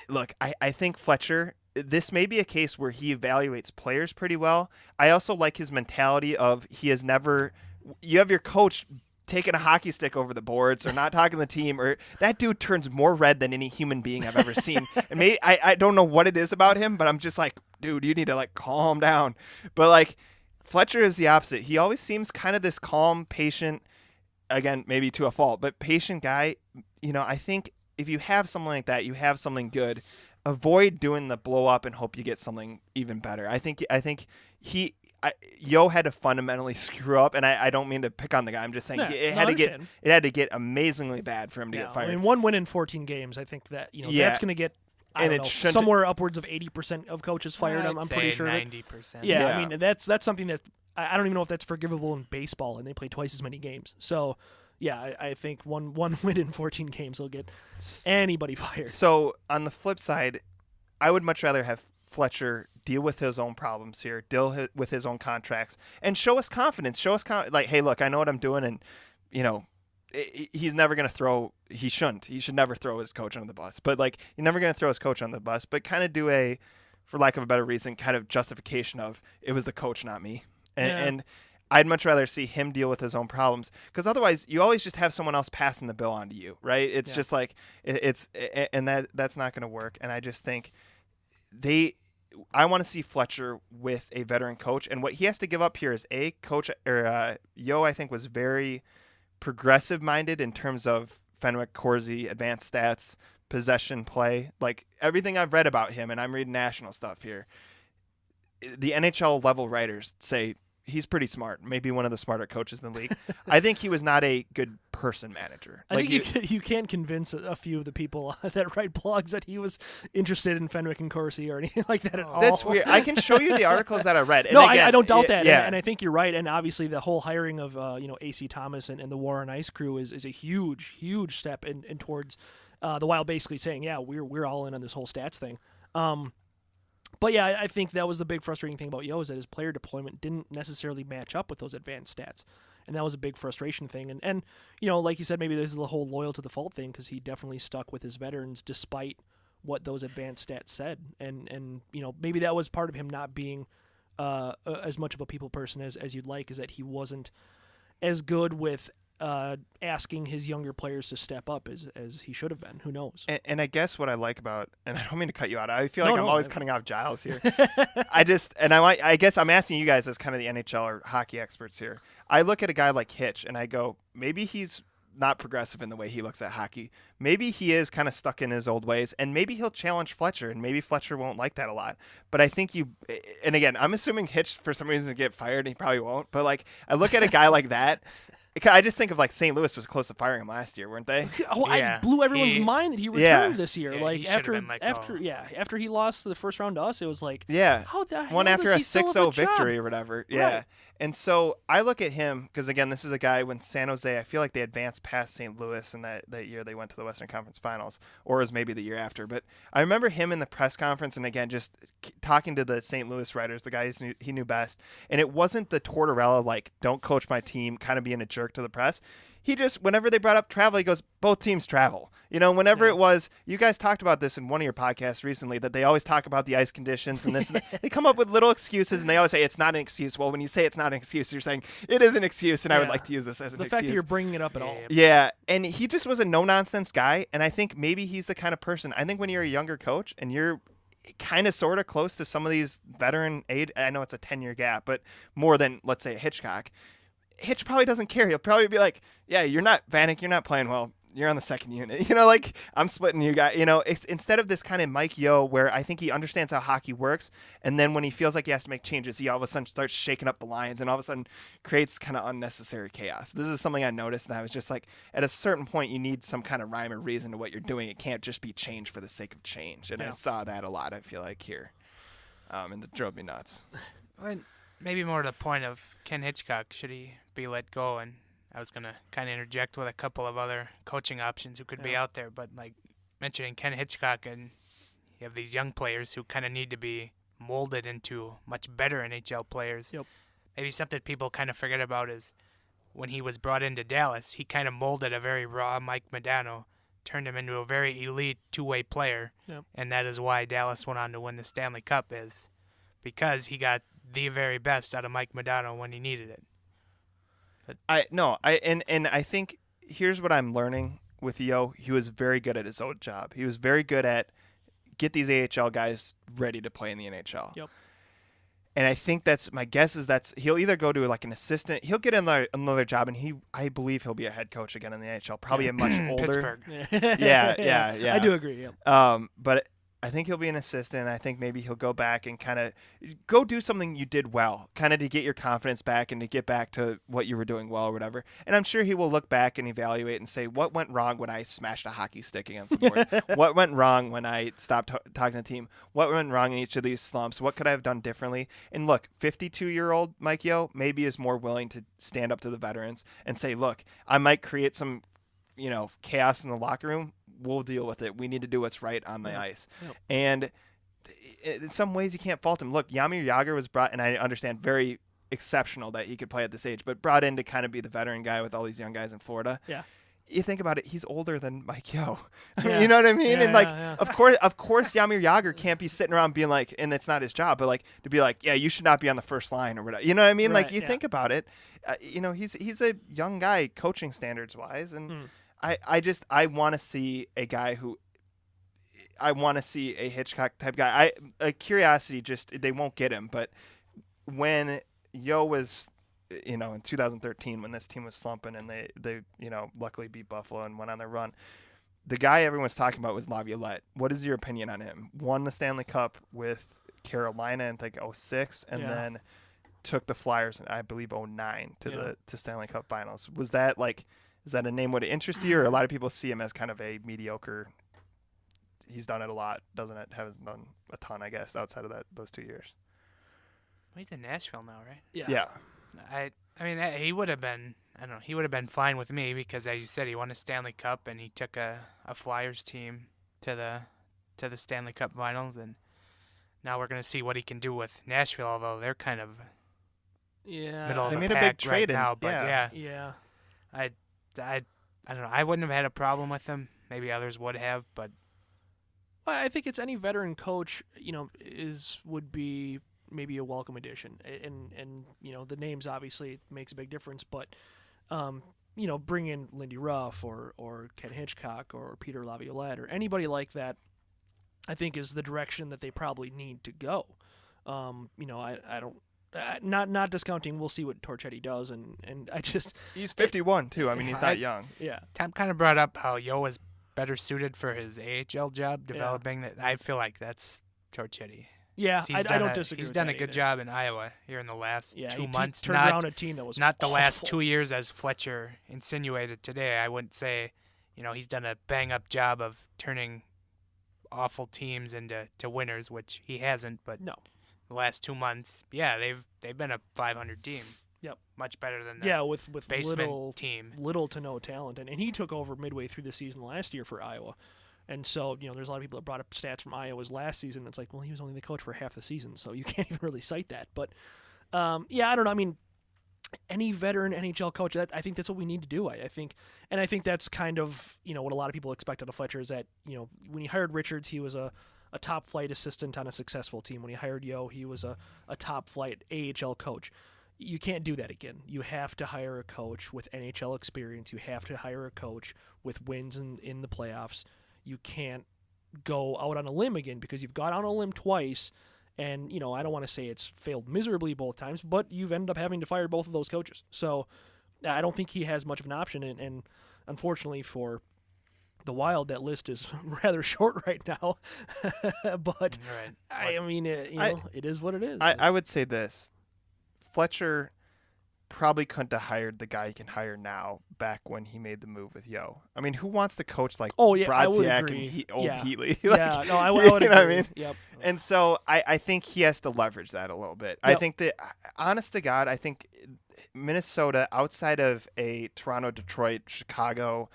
look, I think Fletcher, this may be a case where he evaluates players pretty well. I also like his mentality of he has never – you have your coach – taking a hockey stick over the boards or not talking to the team, or that dude turns more red than any human being I've ever seen. And maybe I don't know what it is about him, but I'm just like, dude, you need to like calm down. But like Fletcher is the opposite. He always seems kind of this calm, patient, again, maybe to a fault, but patient guy. I think if you have something like that, you have something good. Avoid doing the blow up and hope you get something even better. I think Yeo had to fundamentally screw up, and I don't mean to pick on the guy. I'm just saying it had to get amazingly bad for him to get fired. I mean, 1 win in 14 games. I think that that's going to get somewhere upwards of 80% of coaches fired. I'm pretty sure 90%. Yeah, I mean that's something that I don't even know if that's forgivable in baseball, and they play twice as many games. So. Yeah, I think one win in 14 games will get anybody fired. So on the flip side, I would much rather have Fletcher deal with his own problems here, deal with his own contracts, and show us confidence. Like, hey, look, I know what I'm doing, and he's never going to throw. He shouldn't. He should never throw his coach under the bus. But like, he's never going to throw his coach under the bus. But kind of do a, for lack of a better reason, kind of justification of it was the coach, not me, and I'd much rather see him deal with his own problems, because otherwise you always just have someone else passing the bill on to you, right? It's just like and that's not going to work. And I just think I want to see Fletcher with a veteran coach, and what he has to give up here is Yeo. I think was very progressive minded in terms of Fenwick, Corsi, advanced stats, possession play, like everything I've read about him, and I'm reading national stuff here. The NHL level writers say he's pretty smart, maybe one of the smarter coaches in the league. I think he was not a good person manager. I think you can't convince a few of the people that write blogs that he was interested in Fenwick and Corsi or anything like that at all. That's weird. I can show you the articles that I read. And no, again, I don't doubt that. Yeah. And I think you're right. And obviously the whole hiring of AC Thomas and the War on Ice crew is a huge, huge step in towards the Wild basically saying, yeah, we're all in on this whole stats thing. But yeah, I think that was the big frustrating thing about Yeo, is that his player deployment didn't necessarily match up with those advanced stats. And that was a big frustration thing. And like you said, maybe there's the whole loyal to the fault thing, because he definitely stuck with his veterans despite what those advanced stats said. And maybe that was part of him not being as much of a people person as you'd like, is that he wasn't as good with asking his younger players to step up as he should have been. Who knows? And I guess what I like about, and I don't mean to cut you out, I feel like I'm always cutting off Giles here. I guess I'm asking you guys as kind of the NHL or hockey experts here. I look at a guy like Hitch and I go, maybe he's not progressive in the way he looks at hockey. Maybe he is kind of stuck in his old ways, and maybe he'll challenge Fletcher, and maybe Fletcher won't like that a lot. But I think and again, I'm assuming Hitch for some reason get fired, and he probably won't. But like, I look at a guy like that. I just think of like St. Louis was close to firing him last year, weren't they? I blew everyone's mind that he returned this year. Yeah, like after he lost the first round to us, it was like, how the hell one after does a he still have 6-0 a job? victory or whatever. Yeah. Right. And so I look at him, because again, this is a guy when San Jose, I feel like they advanced past St. Louis, and that year they went to the Western Conference Finals, or it was maybe the year after. But I remember him in the press conference, and again, just talking to the St. Louis writers, the guys he knew best. And it wasn't the Tortorella, like, don't coach my team, kind of being a jerk to the press. He just, whenever they brought up travel, he goes, both teams travel. Whenever it was, you guys talked about this in one of your podcasts recently, that they always talk about the ice conditions and this. And they come up with little excuses, and they always say it's not an excuse. Well, when you say it's not an excuse, you're saying it is an excuse, and I would like to use this as an excuse. The fact that you're bringing it up at all. Yeah, and he just was a no-nonsense guy, and I think maybe he's the kind of person, I think when you're a younger coach and you're kind of sort of close to some of these veteran age, I know it's a 10-year gap, but more than, let's say, a Hitchcock, Hitch probably doesn't care. He'll probably be like, yeah, you're not Vanek, you're not playing well. You're on the second unit. Like, I'm splitting you guys. Instead of this kind of Mike Yeo, where I think he understands how hockey works, and then when he feels like he has to make changes, he all of a sudden starts shaking up the lines and all of a sudden creates kind of unnecessary chaos. This is something I noticed, and I was just like, at a certain point, you need some kind of rhyme or reason to what you're doing. It can't just be change for the sake of change. And I saw that a lot, I feel like, here. And it drove me nuts. Maybe more to the point of Ken Hitchcock, should he be let go? And I was going to kind of interject with a couple of other coaching options who could be out there, but like mentioning Ken Hitchcock, and you have these young players who kind of need to be molded into much better NHL players. Yep. Maybe something people kind of forget about is when he was brought into Dallas, he kind of molded a very raw Mike Modano, turned him into a very elite two-way player, and that is why Dallas went on to win the Stanley Cup, is because he got the very best out of Mike Modano when he needed it. I think here's what I'm learning with Yeo. He was very good at his own job. He was very good at get these AHL guys ready to play in the NHL. Yep. And I think that's my guess is he'll either go to like an assistant, he'll get another job, and I believe he'll be a head coach again in the NHL. Probably a much older. Pittsburgh. Yeah. I do agree. Yeah. But I think he'll be an assistant. I think maybe he'll go back and kind of go do something you did well, kind of to get your confidence back and to get back to what you were doing well or whatever. And I'm sure he will look back and evaluate and say, what went wrong when I smashed a hockey stick against the board? What went wrong when I stopped talking to the team? What went wrong in each of these slumps? What could I have done differently? And look, 52-year-old Mike Yeo maybe is more willing to stand up to the veterans and say, look, I might create some, chaos in the locker room. We'll deal with it. We need to do what's right on the ice. Yep. And in some ways you can't fault him. Look, Jaromir Jagr was brought, and I understand very exceptional that he could play at this age, but brought in to kind of be the veteran guy with all these young guys in Florida. Yeah. You think about it, he's older than Mike Yeo. You know what I mean? And of course Jaromir Jagr can't be sitting around being like, and it's not his job, but like to be like, yeah, you should not be on the first line or whatever. You know what I mean? Right, think about it. He's a young guy coaching standards wise, and I want to see a guy I want to see a Hitchcock type guy. A curiosity, just they won't get him. But when Yeo was, in 2013, when this team was slumping and they luckily beat Buffalo and went on their run, the guy everyone was talking about was Laviolette. What is your opinion on him? Won the Stanley Cup with Carolina in 06, and then took the Flyers in I believe 09 to the Stanley Cup Finals. Was that is that a name would interest you, or a lot of people see him as kind of a mediocre? He's done it a lot, hasn't done a ton, I guess, outside of those 2 years. Well, he's in Nashville now, right? Yeah. I mean, he would have been. I don't know. He would have been fine with me because, as you said, he won a Stanley Cup and he took a Flyers team to the Stanley Cup Finals, and now we're gonna see what he can do with Nashville. Although they're kind of middle of they the made pack a big trade right now, but yeah. I don't know. I wouldn't have had a problem with them. Maybe others would have, but I think it's any veteran coach, would be maybe a welcome addition, and the names obviously makes a big difference, but bring in Lindy Ruff or Ken Hitchcock or Peter Laviolette or anybody like that, I think is the direction that they probably need to go. I don't. Not discounting. We'll see what Torchetti does, and I just he's 51 too. I mean, he's not young. Yeah. Tom kind of brought up how Yeo was better suited for his AHL job, developing that. I feel like that's Torchetti. Yeah, I don't disagree. He's with done that a good either. job in Iowa here in the last 2 months. Turned around a team that was not the awful. last 2 years, as Fletcher insinuated today. I wouldn't say, he's done a bang up job of turning awful teams into winners, which he hasn't. But no. The last 2 months, they've been a 500 team. Yep. Much better than the with basement team. Little to no talent, and he took over midway through the season last year for Iowa, and so there's a lot of people that brought up stats from Iowa's last season. It's like, well, he was only the coach for half the season, so you can't even really cite that. But I don't know. I mean, any veteran NHL coach, I think that's what we need to do. I think that's kind of what a lot of people expect out of Fletcher is that when he hired Richards, he was a top flight assistant on a successful team. When he hired Yeo, he was a top flight AHL coach. You can't do that again. You have to hire a coach with NHL experience. You have to hire a coach with wins in the playoffs. You can't go out on a limb again because you've got on a limb twice, and I don't want to say it's failed miserably both times, but you've ended up having to fire both of those coaches. So I don't think he has much of an option, and unfortunately for the Wild, that list is rather short right now. But right. I mean, it is what it is. I would say this: Fletcher probably couldn't have hired the guy he can hire now back when he made the move with Yeo. I mean, who wants to coach like Brodziak and old Heatley? I would agree. What I mean? Yep. And so I think he has to leverage that a little bit. Yep. I think that, honest to God, I think Minnesota, outside of a Toronto, Detroit, Chicago,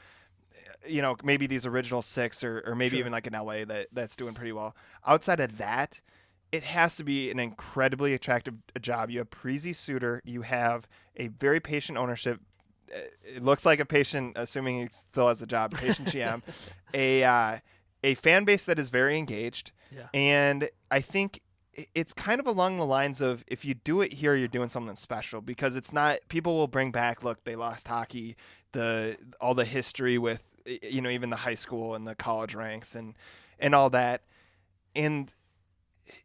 maybe these original six or maybe even like an LA that's doing pretty well. Outside of that, it has to be an incredibly attractive job. You have Parise Suter. You have a very patient ownership. It looks like a patient, assuming he still has the job, patient GM. A fan base that is very engaged. Yeah. And I think it's kind of along the lines of, if you do it here, you're doing something special, because it's not, people will bring back, look, they lost hockey, all the history with, even the high school and the college ranks and all that. And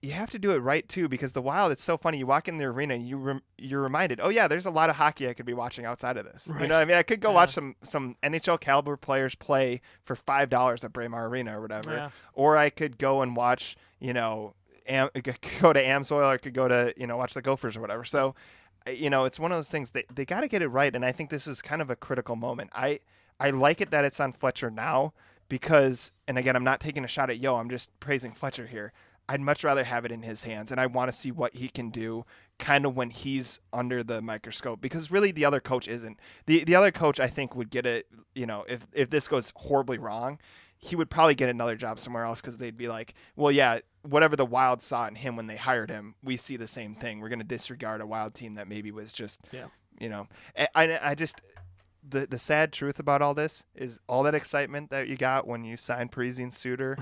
you have to do it right too, because the Wild, it's so funny. You walk in the arena, you're reminded, oh yeah, there's a lot of hockey I could be watching outside of this. Right. You know what I mean? I could go watch some NHL caliber players play for $5 at Braemar Arena or whatever, or I could go and watch, go to Amsoil, or I could go to watch the Gophers or whatever. So, it's one of those things that they got to get it right, and I think this is kind of a critical moment. I like it that it's on Fletcher now because, and again, I'm not taking a shot at Yeo, I'm just praising Fletcher here. I'd much rather have it in his hands, and I want to see what he can do kind of when he's under the microscope, because really the other coach isn't. The other coach, I think, would get it, if this goes horribly wrong, he would probably get another job somewhere else, because they'd be like, well, yeah, whatever the Wild saw in him when they hired him, we see the same thing. We're going to disregard a Wild team that maybe was just, I just, the sad truth about all this is all that excitement that you got when you signed Parisi and Suter,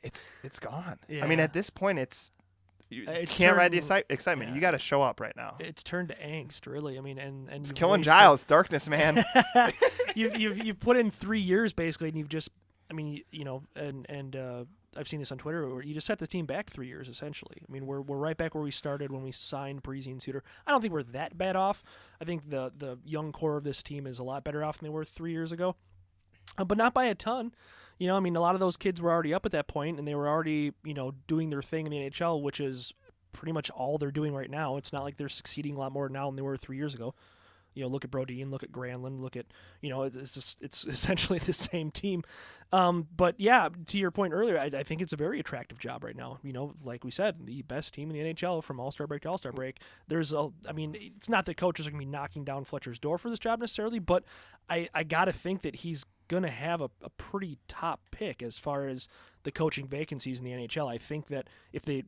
it's gone. Yeah. I mean, at this point, you can't ride the excitement. Yeah. You got to show up right now. It's turned to angst, really. I mean, and it's killing Giles. Darkness, man. you've put in 3 years basically, and you've just, I mean, I've seen this on Twitter where you just set the team back 3 years essentially. I mean, we're right back where we started when we signed Parisi and Suter. I don't think we're that bad off. I think the young core of this team is a lot better off than they were 3 years ago, but not by a ton. I mean, a lot of those kids were already up at that point, and they were already, doing their thing in the NHL, which is pretty much all they're doing right now. It's not like they're succeeding a lot more now than they were 3 years ago. Look at Brodin, look at Granlund, look at, it's essentially the same team. But yeah, to your point earlier, I think it's a very attractive job right now. Like we said, the best team in the NHL from All-Star break to All-Star break. It's not that coaches are going to be knocking down Fletcher's door for this job necessarily, but I got to think that he's going to have a pretty top pick as far as the coaching vacancies in the NHL. I think that if they,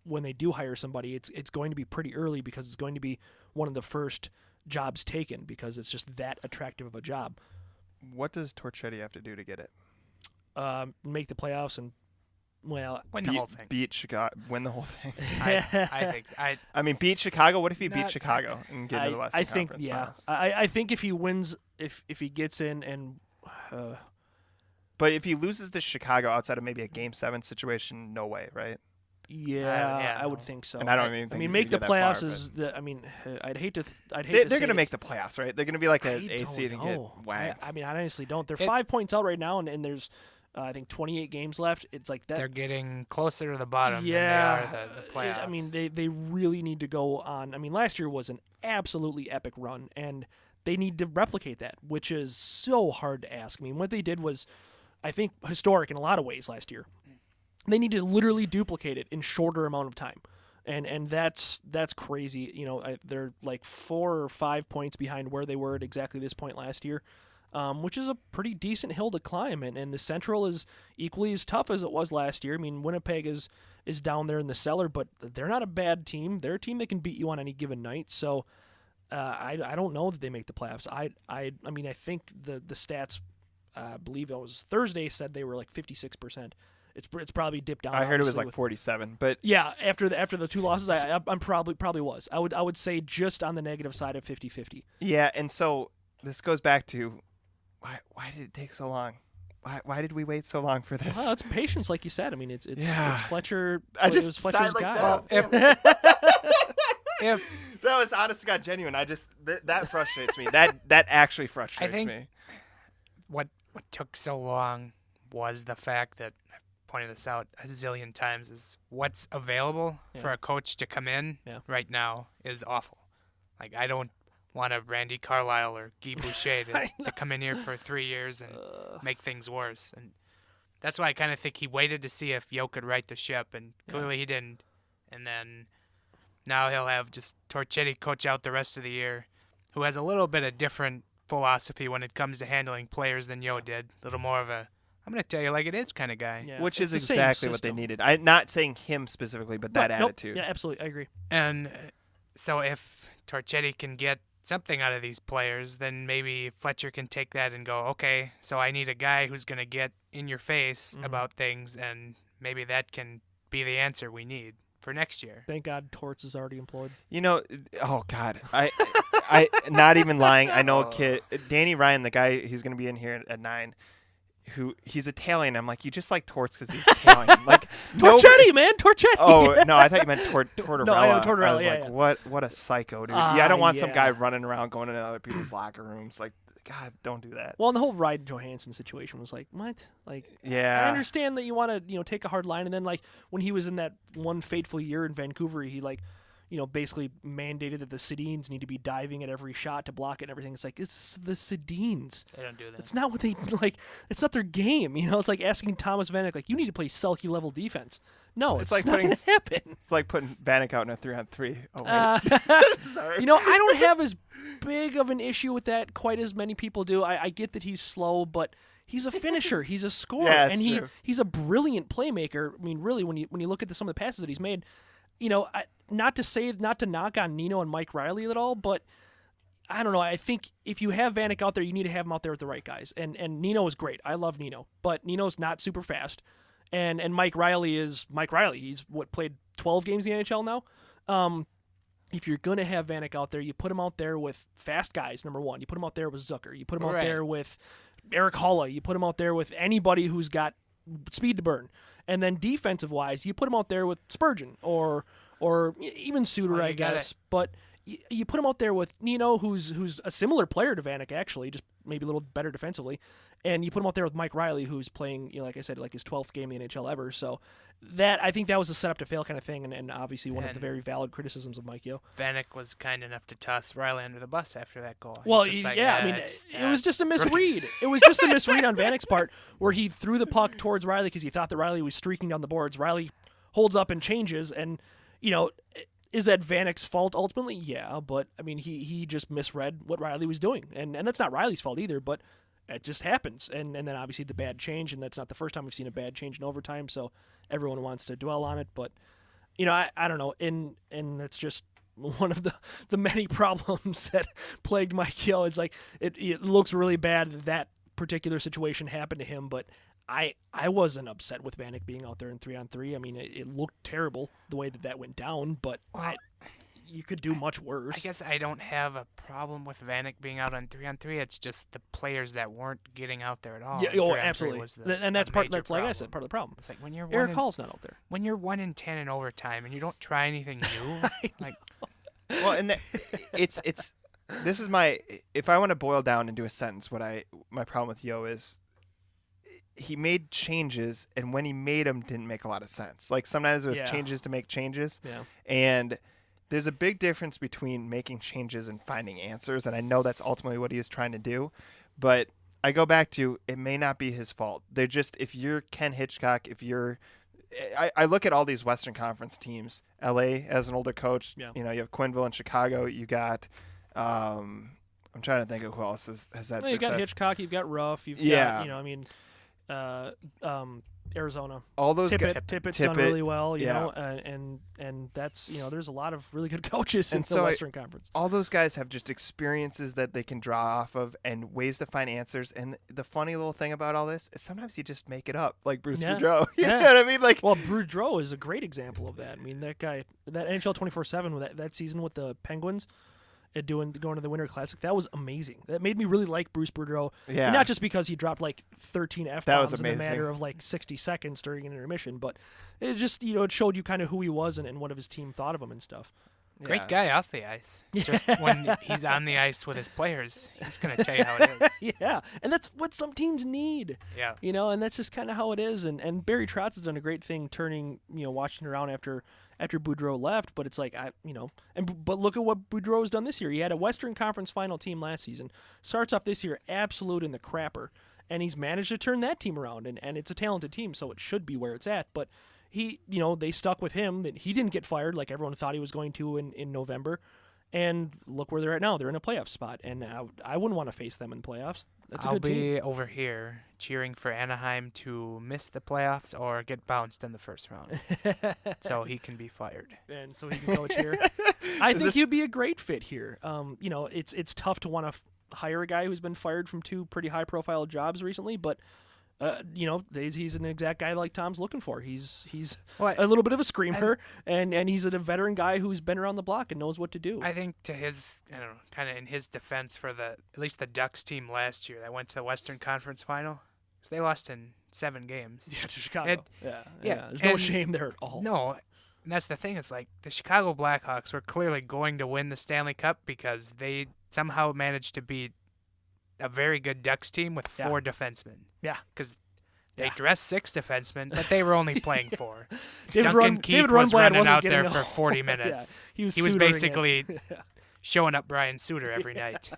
when they do hire somebody, it's going to be pretty early, because it's going to be one of the first jobs taken, because it's just that attractive of a job. What does Torchetti have to do to get it? Make the playoffs and, well, win the whole thing. Beat Chicago. Win the whole thing. I mean, beat Chicago. What if he beat Chicago and get into the Western Conference Finals? I think if he wins, if he gets in and. But if he loses to Chicago outside of maybe a Game 7 situation, no way, right? Yeah, I would think so. And I don't even think. I mean, make the playoffs is the. I mean, I'd hate to. They're going to make the playoffs, right? They're going to be like an A seed and get whacked. I mean, I honestly don't. They're 5 points out right now, and there's, I think, 28 games left. It's like that. They're getting closer to the bottom than they are the playoffs. I mean, they really need to go on. I mean, last year was an absolutely epic run, and they need to replicate that, which is so hard to ask. I mean, what they did was, I think, historic in a lot of ways last year. They need to literally duplicate it in shorter amount of time, and that's crazy. They're like 4 or 5 points behind where they were at exactly this point last year, which is a pretty decent hill to climb. And the Central is equally as tough as it was last year. I mean, Winnipeg is down there in the cellar, but they're not a bad team. They're a team that can beat you on any given night. So I don't know that they make the playoffs. I mean, I think the stats, I believe it was Thursday, said they were like 56%. It's probably dipped down. I heard it was like 47, but yeah, after the 2 losses, I'm probably was. I would say just on the negative side of 50-50. Yeah, and so this goes back to why did it take so long? Why did we wait so long for this? Well, it's patience, like you said. I mean, it's Fletcher. I just Fletcher's like guy. If that was honest to God genuine, that frustrates me. That actually frustrates me. What took so long was the fact that, pointed this out a zillion times, is what's available for a coach to come in right now is awful. Like, I don't want a Randy Carlyle or Guy Boucher to come in here for 3 years and make things worse. And that's why I kind of think he waited to see if Yeo could right the ship, and clearly he didn't. And then now he'll have just Torchetti coach out the rest of the year, who has a little bit of different philosophy when it comes to handling players than Yeo did. A little more of a, I'm going to tell you like it is kind of guy. Yeah. Which is exactly what they needed. I'm not saying him specifically, but that attitude. Yeah, absolutely. I agree. And so if Torchetti can get something out of these players, then maybe Fletcher can take that and go, okay, so I need a guy who's going to get in your face about things, and maybe that can be the answer we need for next year. Thank God Torts is already employed. Oh God, I not even lying. I know a kid, Danny Ryan, the guy, he's going to be in here at 9. who he's Italian. I'm like, you just like torts because he's Italian. Like Torchetti, man, Torchetti. Oh no, I thought you meant Tortorella. No, I know Tortorella. I was like, what a psycho, dude. I don't want some guy running around going into other people's locker rooms. Like, God, don't do that. Well, and the whole Ryan Johansson situation was like, what? Like, yeah, I understand that you want to, take a hard line, and then like when he was in that one fateful year in Vancouver, he like, basically mandated that the Sedins need to be diving at every shot to block it and everything. It's like, it's the Sedins. They don't do that. It's not what they like. It's not their game. It's like asking Thomas Vanek, like, you need to play Selke level defense. No, it's like not going to happen. It's like putting Vanek out in a 3-on-3. Oh, sorry. I don't have as big of an issue with that quite as many people do. I get that he's slow, but he's a finisher. He's a scorer, and he's a brilliant playmaker. I mean, really, when you look at some of the passes that he's made, not to knock on Nino and Mike Riley at all, but I don't know. I think if you have Vanek out there, you need to have him out there with the right guys. And Nino is great. I love Nino, but Nino's not super fast. And Mike Riley is Mike Riley. He's played 12 games in the NHL now. If you're going to have Vanek out there, you put him out there with fast guys, number one. You put him out there with Zucker. You put him out there with Eric Holla. You put him out there with anybody who's got speed to burn. And then defensive-wise, you put him out there with Spurgeon or even Suter, I guess. But you put him out there with Nino, who's a similar player to Vanek, actually, just maybe a little better defensively. And you put him out there with Mike Riley, who's playing, like I said, like his 12th game in the NHL ever. So I think that was a setup to fail kind of thing, and obviously one of the very valid criticisms of Mike Yeo. Vanek was kind enough to toss Riley under the bus after that goal. Well, it was just a misread. It was just a misread on Vanek's part, where he threw the puck towards Riley because he thought that Riley was streaking down the boards. Riley holds up and changes, and is that Vanek's fault ultimately? Yeah, but I mean he just misread what Riley was doing, and that's not Riley's fault either, but it just happens. And then obviously the bad change, and that's not the first time we've seen a bad change in overtime, so everyone wants to dwell on it. But I don't know, and that's just one of the many problems that plagued Mike Yeo. It's like it looks really bad that particular situation happened to him, but I wasn't upset with Vanek being out there in 3-on-3. I mean, it looked terrible the way that went down, but you could do much worse. I guess I don't have a problem with Vanek being out on 3-on-3. It's just the players that weren't getting out there at all. Yeah, absolutely. And that's like I said, part of the problem. It's like when you're Eric Hall's not out there. When you're 1-10 in overtime and you don't try anything new, well, and it's this is if I want to boil down into a sentence, my problem with Yeo is he made changes, and when he made them, didn't make a lot of sense. Like sometimes it was changes to make changes, and there's a big difference between making changes and finding answers, and I know that's ultimately what he was trying to do, but I go back to it may not be his fault. They're just, if you're Ken Hitchcock, I look at all these Western Conference teams, LA as an older coach, you have Quenneville in Chicago, you got, I'm trying to think of who else has had success. You've got Hitchcock, you've got Ruff, you've got, Arizona. All those Tippett's done really well, you know, and that's, there's a lot of really good coaches in the Western Conference. All those guys have just experiences that they can draw off of and ways to find answers. And the funny little thing about all this is sometimes you just make it up, like Bruce Boudreau. You know what I mean? Well, Boudreau is a great example of that. I mean, that guy, that NHL 24/7 with that season with the Penguins. Going to the Winter Classic, that was amazing. That made me really like Bruce Boudreau. Yeah. And not just because he dropped like 13 F-bombs in a matter of like 60 seconds during an intermission, but it just, it showed you kind of who he was and what of his team thought of him and stuff. Great guy off the ice. Just when he's on the ice with his players, he's going to tell you how it is. Yeah, and that's what some teams need. Yeah. And that's just kind of how it is. And Barry Trotz has done a great thing turning, Washington around after Boudreau left, but it's like, but look at what Boudreau has done this year. He had a Western Conference final team last season. Starts off this year absolute in the crapper, and he's managed to turn that team around, and it's a talented team, so it should be where it's at, but he, they stuck with him. That he didn't get fired like everyone thought he was going to in November. And look where they're at now. They're in a playoff spot, and I wouldn't want to face them in playoffs. That's a good team. I'll be over here cheering for Anaheim to miss the playoffs or get bounced in the first round, so he can be fired. And so he can coach here. I think he'd be a great fit here. It's tough to want to hire a guy who's been fired from 2 pretty high-profile jobs recently, but. He's an exact guy like Tom's looking for. He's a little bit of a screamer, and he's a veteran guy who's been around the block and knows what to do. I think to his, kind of in his defense for at least the Ducks team last year that went to the Western Conference final, 'Cause they lost in 7 games. Yeah, to Chicago. Yeah. There's no shame there at all. No, and that's the thing. It's like the Chicago Blackhawks were clearly going to win the Stanley Cup because they somehow managed to beat a very good Ducks team with 4 defensemen. Yeah. Because they dressed 6 defensemen, but they were only playing 4. David Duncan Keith David was Rundblad running wasn't out there getting for 40 minutes. Yeah, he was suitoring basically it. showing up Brian Suter every night.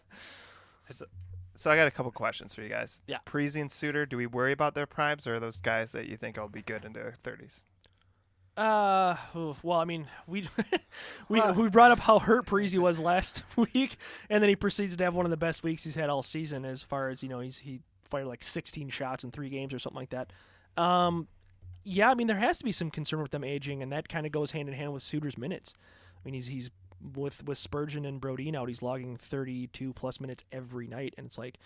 So I got a couple questions for you guys. Yeah. Parise and Suter, do we worry about their primes, or are those guys that you think will be good into their 30s? Well, I mean, we brought up how hurt Parise was last week, and then he proceeds to have one of the best weeks he's had all season. As far as he fired like 16 shots in 3 games or something like that. Yeah, I mean, there has to be some concern with them aging, and that kind of goes hand in hand with Suter's minutes. I mean, he's with Spurgeon and Brodin out, he's logging 32 plus minutes every night, and it's like,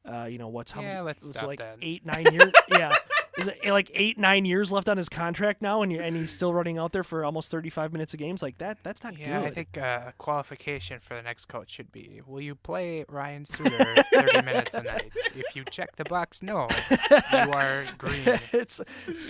let's stop like that. 8-9 years. Yeah. Is it like 8-9 years left on his contract now, and he's still running out there for almost 35 minutes of games like that? That's not good. Yeah, I think a qualification for the next coach should be: will you play Ryan Suter 30 minutes a night? If you check the box, no, you are green. It's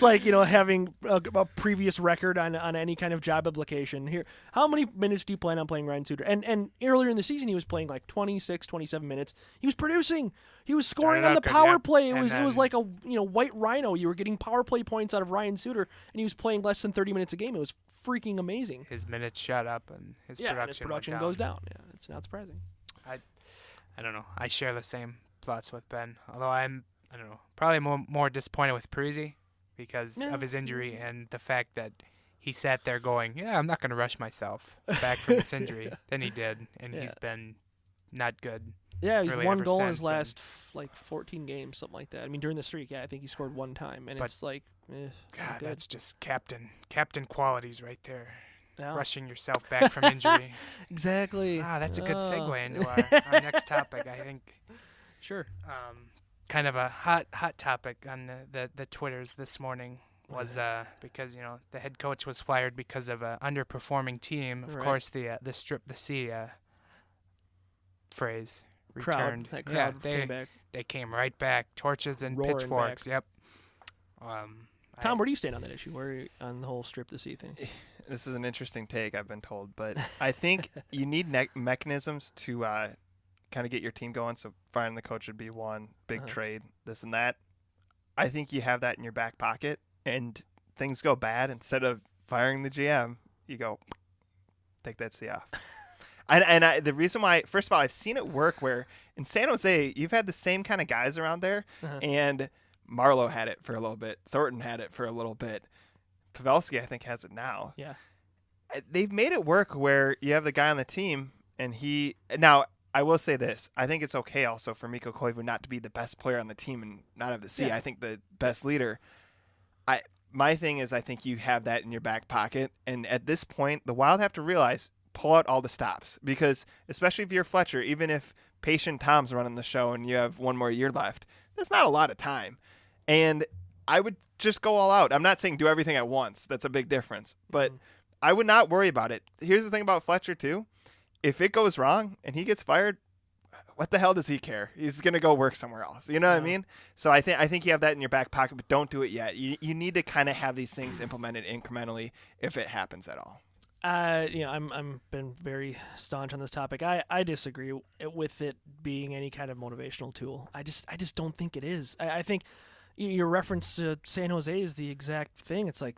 like having a previous record on any kind of job application. Here, how many minutes do you plan on playing Ryan Suter? And earlier in the season, he was playing like 26, 27 minutes. He was producing. He was scoring on the power play. It was like a white rhino. You were getting power play points out of Ryan Suter, and he was playing less than 30 minutes a game. It was freaking amazing. His minutes shot up, and his production goes down. Yeah, it's not surprising. I don't know. I share the same thoughts with Ben, although I don't know, probably more disappointed with Parise because of his injury and the fact that he sat there going, "Yeah, I'm not going to rush myself back from this injury." Then he did, and he's been not good. Yeah, he's really 1 goal in since, his last 14 games, something like that. I mean, during the streak, I think he scored 1 time, and it's like, God, that's just captain qualities right there. Yeah. Rushing yourself back from injury. Exactly. That's a good segue into our next topic, I think. Sure. Kind of a hot topic on the Twitters this morning was because the head coach was fired because of an underperforming team. Of course, the strip the sea phrase returned. That crowd came back. They came right back, torches and Roaring pitchforks. back. Yep. Tom, where do you stand on that issue? Where are you on the whole strip the sea thing? This is an interesting take, I've been told, but I think you need mechanisms to kind of get your team going. So firing the coach would be one, big trade, this and that. I think you have that in your back pocket, and things go bad. Instead of firing the GM, you go, take that C off. And the reason why, first of all, I've seen it work where in San Jose, you've had the same kind of guys around there, and Marlowe had it for a little bit. Thornton had it for a little bit. Pavelski, I think, has it now. Yeah. They've made it work where you have the guy on the team, and now, I will say this. I think it's okay also for Mikko Koivu not to be the best player on the team and not have the C. Yeah. I think the best leader. My thing is I think you have that in your back pocket, and at this point, the Wild have to realize, pull out all the stops, because especially if you're Fletcher, even if patient Tom's running the show and you have 1 more year left, that's not a lot of time. And I would just go all out. I'm not saying do everything at once. That's a big difference. But I would not worry about it. Here's the thing about Fletcher, too. If it goes wrong and he gets fired, what the hell does he care? He's going to go work somewhere else. You know what I mean? So I think you have that in your back pocket, but don't do it yet. You need to kind of have these things implemented incrementally if it happens at all. I'm been very staunch on this topic. I disagree with it being any kind of motivational tool. I just don't think it is. I think your reference to San Jose is the exact thing. It's like,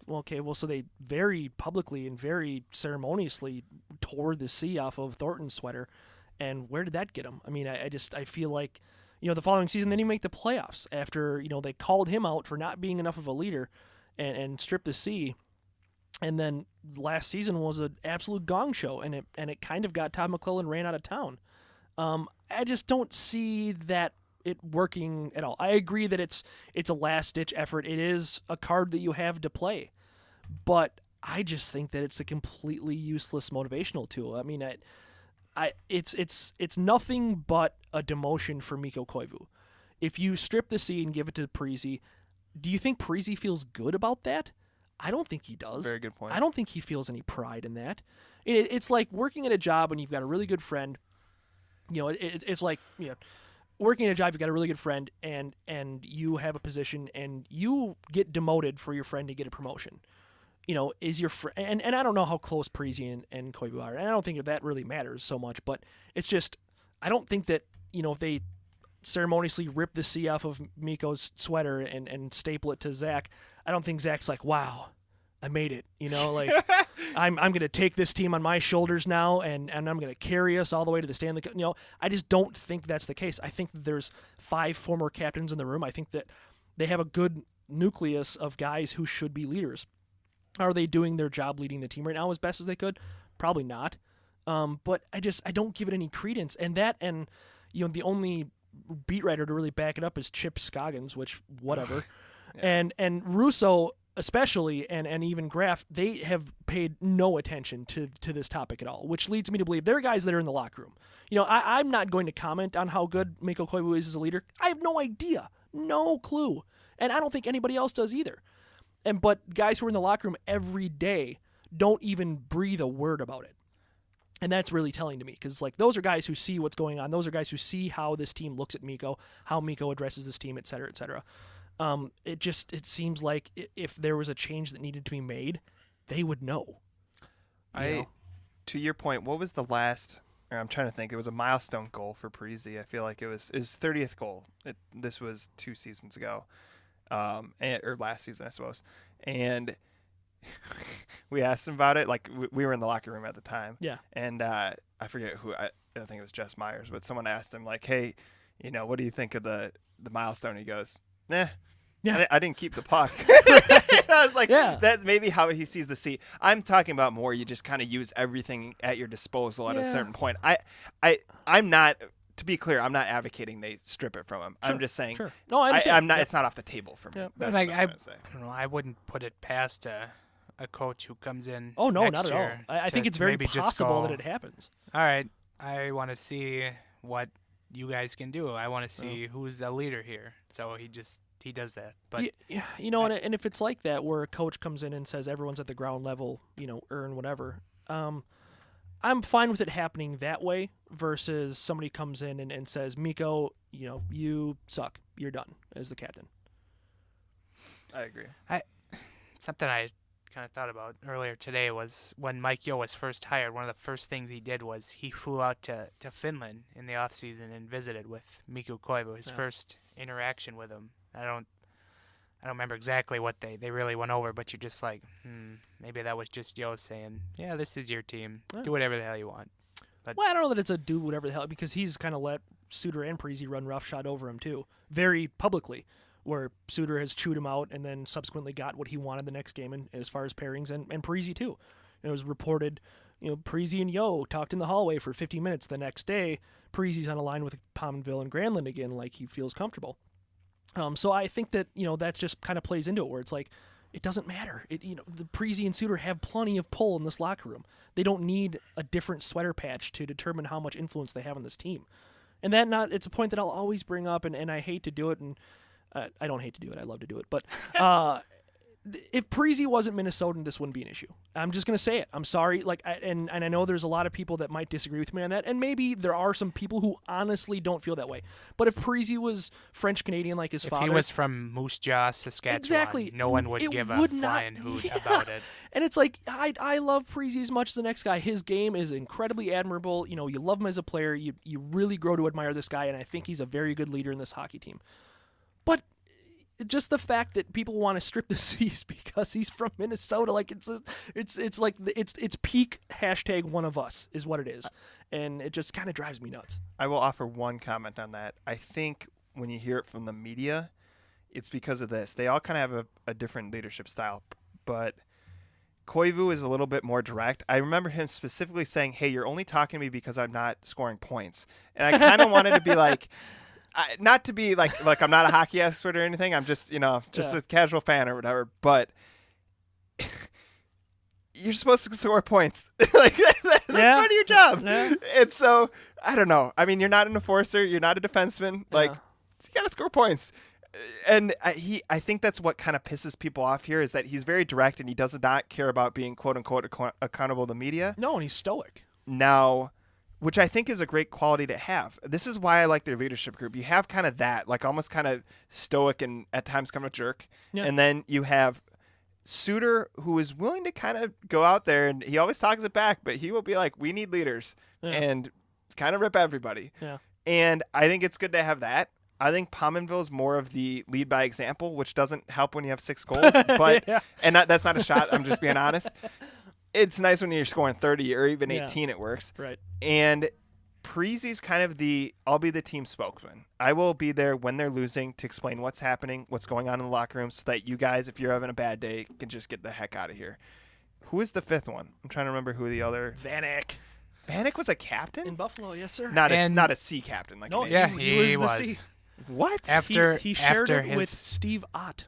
so they very publicly and very ceremoniously tore the C off of Thornton's sweater, and where did that get him? I mean, I feel like, the following season, then you make the playoffs after, they called him out for not being enough of a leader and stripped the C. And then last season was an absolute gong show, and it kind of got Todd McClellan ran out of town. I just don't see that it working at all. I agree that it's a last-ditch effort. It is a card that you have to play. But I just think that it's a completely useless motivational tool. I mean, it's nothing but a demotion for Mikko Koivu. If you strip the C and give it to Parise, do you think Parise feels good about that? I don't think he does. Very good point. I don't think he feels any pride in that. It's like working at a job when you've got a really good friend. It's like, working at a job, you got a really good friend, and you have a position, and you get demoted for your friend to get a promotion. Is your friend, and I don't know how close Parisi and Koivu are, and I don't think that really matters so much, but it's just, I don't think that, if they ceremoniously rip the C off of Mikko's sweater and staple it to Zach, I don't think Zach's like, wow, I made it, like I'm going to take this team on my shoulders now and I'm going to carry us all the way to the Stanley Cup. I just don't think that's the case. I think that there's 5 former captains in the room. I think that they have a good nucleus of guys who should be leaders. Are they doing their job leading the team right now as best as they could? Probably not. But I don't give it any credence. And the only beat writer to really back it up is Chip Scoggins, which whatever. Yeah. And Russo especially, and even Graf, they have paid no attention to this topic at all, which leads me to believe there are guys that are in the locker room. I'm not going to comment on how good Mikko Koivu is as a leader. I have no idea, no clue, and I don't think anybody else does either. But guys who are in the locker room every day don't even breathe a word about it. And that's really telling to me, because those are guys who see what's going on. Those are guys who see how this team looks at Mikko, how Mikko addresses this team, et cetera, et cetera. It seems like if there was a change that needed to be made, they would know. To your point, what was the last? I'm trying to think. It was a milestone goal for Parisi. I feel like it was his 30th goal. This was 2 seasons ago. Or last season, I suppose. And we asked him about it. We were in the locker room at the time. Yeah. And I forget who. I think it was Jess Myers. But someone asked him, hey, what do you think of the milestone? He goes, nah. Yeah. I didn't keep the puck. I was like, that's maybe how he sees the seat. I'm talking about more. You just kind of use everything at your disposal at a certain point. I'm not. To be clear, I'm not advocating they strip it from him. Sure, I'm just saying. Sure. No, I understand. I'm not. It's not off the table for me. Yeah. That's what I'm trying to say. I don't know. I wouldn't put it past a coach who comes in. Oh no, next not at all. year I think it's very possible that it happens. All right, I want to see what you guys can do. I want to see who's a leader here. So he does that. But and if it's like that, where a coach comes in and says everyone's at the ground level, earn whatever. I'm fine with it happening that way versus somebody comes in and says, Mikko, you suck. You're done as the captain. I agree. Something I kind of thought about earlier today was when Mike Yeo was first hired, one of the first things he did was he flew out to Finland in the offseason and visited with Mikko Koivu, his first interaction with him. I don't remember exactly what they really went over, but you're just like, maybe that was just Yeo saying, yeah, this is your team. Yeah. Do whatever the hell you want. But I don't know that it's a do whatever the hell, because he's kind of let Suter and Parisi run roughshod over him too, very publicly, where Suter has chewed him out and then subsequently got what he wanted the next game as far as pairings, and Parisi too. It was reported, Parisi and Yeo talked in the hallway for 15 minutes. The next day, Parisi's on a line with Pominville and Granlund again, like he feels comfortable. So I think that, that's just kind of plays into it, where it's like, it doesn't matter. The Parisi and Suter have plenty of pull in this locker room. They don't need a different sweater patch to determine how much influence they have on this team. And it's a point that I'll always bring up, and I hate to do it, and I don't hate to do it. I love to do it. But if Parisi wasn't Minnesotan, this wouldn't be an issue. I'm just going to say it. I'm sorry. And I know there's a lot of people that might disagree with me on that, and maybe there are some people who honestly don't feel that way. But if Parisi was French-Canadian like his father... If he was from Moose Jaw, Saskatchewan, exactly, no one would give a flying hoot about it. And it's like, I love Parisi as much as the next guy. His game is incredibly admirable. You love him as a player. You really grow to admire this guy, and I think he's a very good leader in this hockey team. But just the fact that people want to strip the C's because he's from Minnesota, it's peak hashtag one of us is what it is, and it just kind of drives me nuts. I will offer one comment on that. I think when you hear it from the media, it's because of this. They all kind of have a different leadership style, but Koivu is a little bit more direct. I remember him specifically saying, "Hey, you're only talking to me because I'm not scoring points," and I kind of wanted to be like. Not to be like I'm not a hockey expert or anything. I'm just a casual fan or whatever. But you're supposed to score points. That's part of your job. Yeah. And so I don't know. I mean, you're not an enforcer. You're not a defenseman. You got to score points. And I think that's what kind of pisses people off here is that he's very direct and he does not care about being quote unquote accountable to media. No, and he's stoic. Now, which I think is a great quality to have. This is why I like their leadership group. You have kind of that, like almost kind of stoic and at times kind of a jerk. Yeah. And then you have Suter, who is willing to kind of go out there, and he always talks it back, but he will be like, we need leaders, and kind of rip everybody. Yeah. And I think it's good to have that. I think Pominville is more of the lead by example, which doesn't help when you have 6 goals. But and that's not a shot. I'm just being honest. It's nice when you're scoring 30 or even 18. It works. Right. And Parisi's kind of I'll be the team spokesman. I will be there when they're losing to explain what's happening, what's going on in the locker room, so that you guys, if you're having a bad day, can just get the heck out of here. Who is the 5th one? I'm trying to remember who the other. Vanek was a captain in Buffalo, yes sir. Not a C captain. Like no, he was. The C. What? He shared it with Steve Ott.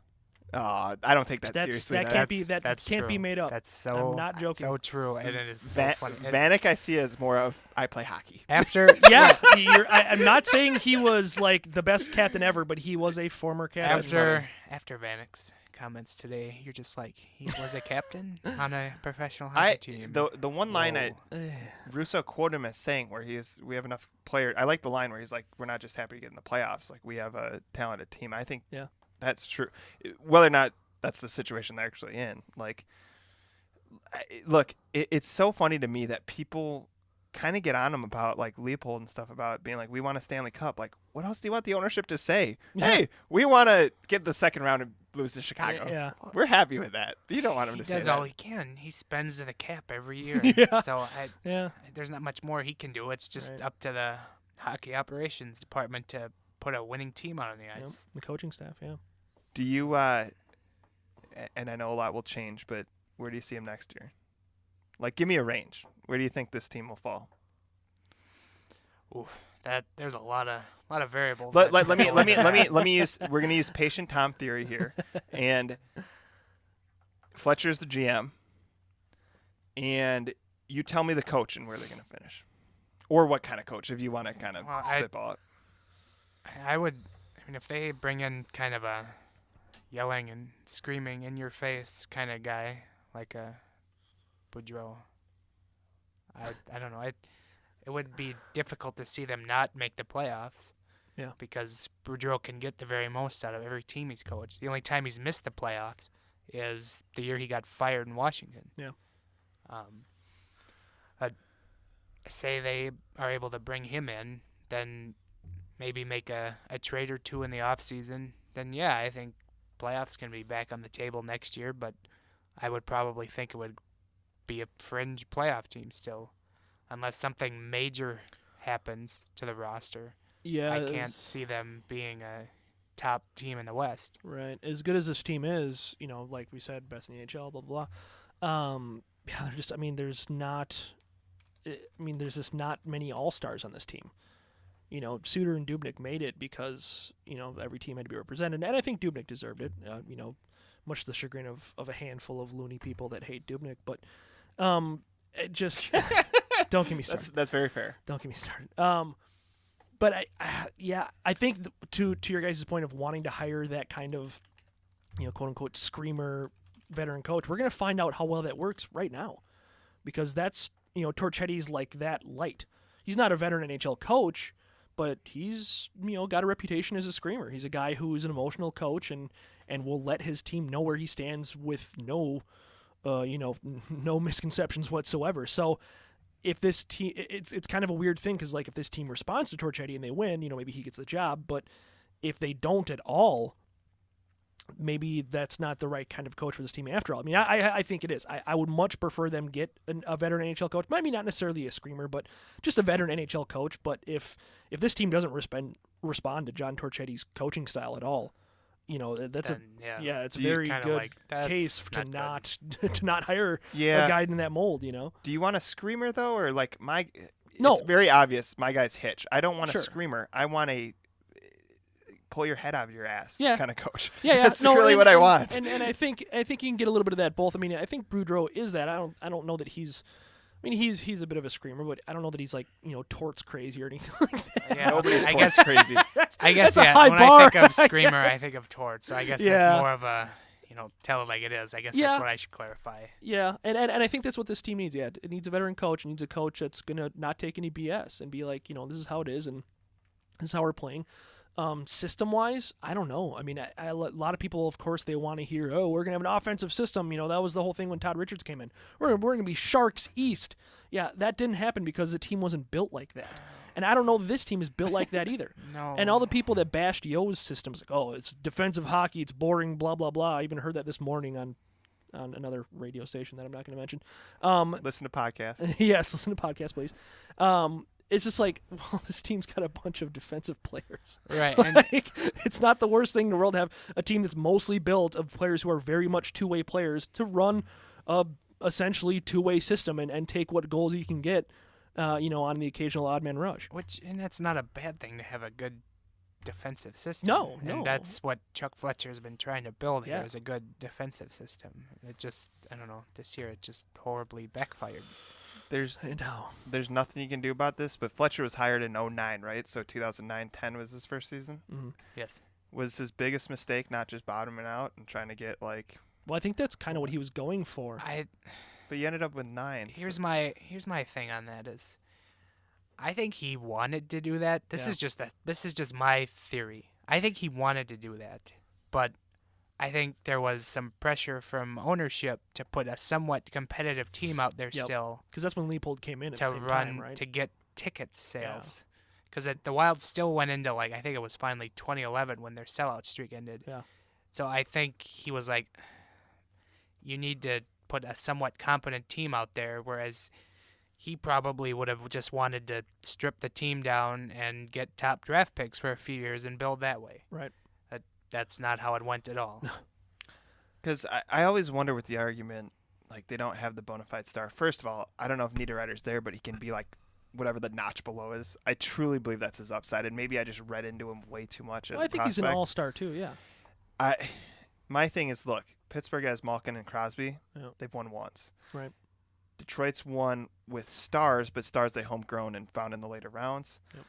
I don't take that seriously. That can't be made up. That's so. I'm not joking. So true, and it is so funny. Vanek, I see as more of I play hockey. I'm not saying he was like the best captain ever, but he was a former captain. After Vanek's comments today, you're just like, he was a captain on a professional hockey team. The one line Russo quoted him as saying where we have enough players. I like the line where he's like, we're not just happy to get in the playoffs. Like, we have a talented team. I think that's true. Whether or not that's the situation they're actually in. Like, look, it's so funny to me that people kind of get on him about like Leopold and stuff about being like, we want a Stanley Cup. Like, what else do you want the ownership to say? Hey, we want to get the second round and lose to Chicago. Yeah. We're happy with that. You don't want him to say that. He does all he can. He spends the cap every year. So there's not much more he can do. It's just up to the hockey operations department to put a winning team out on the ice. Yep. The coaching staff, Do you, and I know a lot will change, but where do you see him next year? Like, give me a range. Where do you think this team will fall? Oof, there's a lot of variables. Let me use. We're gonna use patient Tom theory here, and Fletcher's the GM, and you tell me the coach and where they're gonna finish, or what kind of coach if you want to kind of spitball it. I mean, if they bring in kind of a yelling and screaming in your face kind of guy like a Boudreau, I don't know. It would be difficult to see them not make the playoffs. Yeah. Because Boudreau can get the very most out of every team he's coached. The only time he's missed the playoffs is the year he got fired in Washington. Yeah. Say they are able to bring him in, then maybe make a trade or two in the offseason. Then, I think playoffs can be back on the table next year, but I would probably think it would be a fringe playoff team still. Unless something major happens to the roster, I can't see them being a top team in the West. Right. As good as this team is, like we said, best in the NHL, blah, blah, blah. There's just not many all-stars on this team. Suter and Dubnyk made it because, every team had to be represented. And I think Dubnyk deserved it, much to the chagrin of a handful of loony people that hate Dubnyk. But it just... Don't get me started. That's very fair. Don't get me started. But I think to your guys' point of wanting to hire that kind of, quote unquote screamer veteran coach, we're gonna find out how well that works right now, because that's Torchetti's like that light. He's not a veteran NHL coach, but he's got a reputation as a screamer. He's a guy who is an emotional coach and will let his team know where he stands with no misconceptions whatsoever. So. If this team, it's kind of a weird thing because, like, if this team responds to Torchetti and they win, maybe he gets the job. But if they don't at all, maybe that's not the right kind of coach for this team after all. I mean, I think it is. I would much prefer them get a veteran NHL coach. Maybe not necessarily a screamer, but just a veteran NHL coach. But if this team doesn't respond to John Torchetti's coaching style at all, it's a very good case to not hire a guy in that mold. Do you want a screamer though, or like No. It's very obvious. My guy's Hitch. I don't want a screamer. I want a pull your head out of your ass kind of coach. That's really what I want. And I think you can get a little bit of that both. I mean, I think Boudreau is that. I don't know that he's. I mean, he's a bit of a screamer, but I don't know that he's like Torts crazy or anything like that. Yeah, nobody's Torts crazy. I guess that's a high when bar, I think of screamer, I think of Torts. So I guess like more of a tell it like it is. I guess Yeah. that's what I should clarify. Yeah, and I think that's what this team needs. Yeah, it needs a veteran coach. It needs a coach that's gonna not take any BS and be like, this is how it is, and this is how we're playing. System-wise, I don't know. I mean, a lot of people, of course, they want to hear, oh, we're gonna have an offensive system. That was the whole thing when Todd Richards came in. We're gonna be Sharks East. Yeah, that didn't happen because the team wasn't built like that. And I don't know that this team is built like that either. No. And all the people that bashed Yeo's systems, like, oh, it's defensive hockey, it's boring, blah, blah, blah. I even heard that this morning on another radio station that I'm not going to mention. Listen to podcasts. Yes, listen to podcasts, please. It's just like, well, this team's got a bunch of defensive players. Right. It's not the worst thing in the world to have a team that's mostly built of players who are very much two-way players to run a essentially two-way system and take what goals you can get. On the occasional odd man rush. And that's not a bad thing to have a good defensive system. No. And that's what Chuck Fletcher has been trying to build here, Yeah. is a good defensive system. It just, I don't know, this year it just horribly backfired. There's nothing you can do about this, but Fletcher was hired in 2009, right? So 2009-10 was his first season? Mm-hmm. Yes. Was his biggest mistake not just bottoming out and trying to get, like... Well, I think that's kind of what he was going for. But you ended up with 9. Here's my thing on that is, I think he wanted to do that. This is just my theory. I think he wanted to do that, but I think there was some pressure from ownership to put a somewhat competitive team out there still. Because that's when Leopold came in at to the same run time, right? to get ticket sales. Because the Wild still went into I think it was finally 2011 when their sellout streak ended. Yeah. So I think he was like, you need to put a somewhat competent team out there, whereas he probably would have just wanted to strip the team down and get top draft picks for a few years and build that way. Right. That's not how it went at all. Because I always wonder with the argument, like, they don't have the bona fide star. First of all, I don't know if Niederreiter's there, but he can be like whatever the notch below is. I truly believe that's his upside, and maybe I just read into him way too much as I think he's an all-star too, yeah. My thing is, look, Pittsburgh has Malkin and Crosby. Yeah. They've won once. Right. Detroit's won with stars, but stars they homegrown and found in the later rounds. Yep.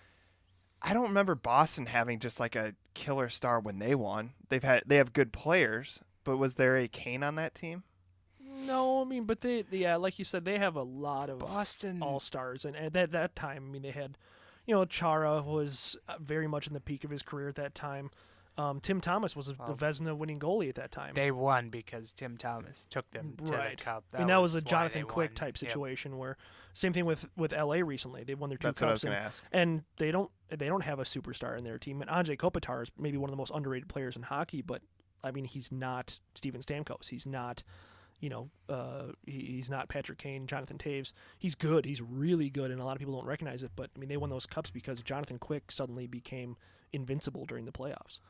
I don't remember Boston having just like a killer star when they won. They have good players, but was there a Kane on that team? No, I mean, but like you said, they have a lot of Boston all-stars, and at that time, I mean, they had, Chara was very much in the peak of his career at that time. Tim Thomas was a Vezina winning goalie at that time. They won because Tim Thomas took them to the Cup. That was a Jonathan Quick type situation where same thing with LA recently. They won their 2 That's cups. what I was going to ask. And they don't have a superstar in their team. And Andrzej Kopitar is maybe one of the most underrated players in hockey, but I mean he's not Steven Stamkos. He's not he's not Patrick Kane, Jonathan Toews. He's good. He's really good, and a lot of people don't recognize it. But I mean, they won those cups because Jonathan Quick suddenly became invincible during the playoffs.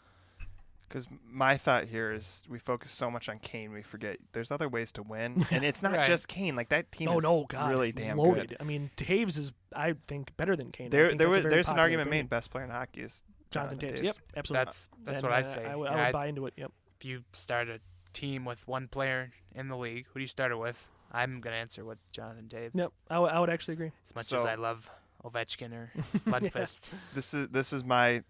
Because my thought here is we focus so much on Kane, we forget there's other ways to win, and it's not just Kane. Like that team is really damn loaded. good. I mean, Toews is, I think, better than Kane. There's an argument made best player in hockey is Jonathan Toews. Yep, absolutely. That's what I say. I would buy into it. Yep. If you start a team with one player in the league, who do you start it with? I'm gonna answer with Jonathan Toews. Yep, I would actually agree. As much as I love Ovechkin or Lundqvist. This is my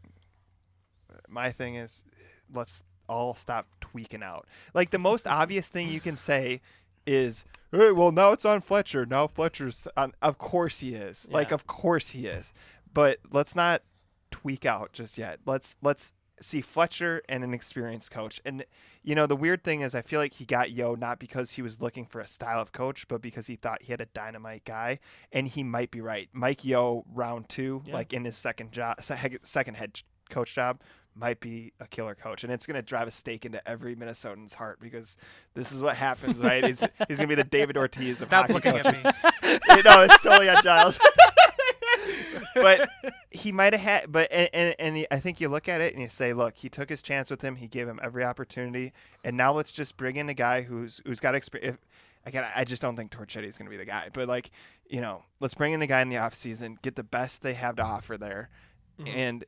thing is let's all stop tweaking out. Like the most obvious thing you can say is, hey, well now it's on Fletcher. Now Fletcher's on. Of course he is. Yeah. Like of course he is. But let's not tweak out just yet. Let's see Fletcher and an experienced coach. And the weird thing is I feel like he got Yeo not because he was looking for a style of coach, but because he thought he had a dynamite guy, and he might be right. Mike Yeo round 2, like in his second head coach job, might be a killer coach, and it's going to drive a stake into every Minnesotan's heart because this is what happens, right? He's going to be the David Ortiz of Stop hockey looking coaches. at me. No, it's totally on Giles. But he might have had, I think you look at it and you say, look, he took his chance with him. He gave him every opportunity, and now let's just bring in a guy who's got experience. Again, I just don't think Torchetti is going to be the guy, but let's bring in a guy in the offseason, get the best they have to offer there, and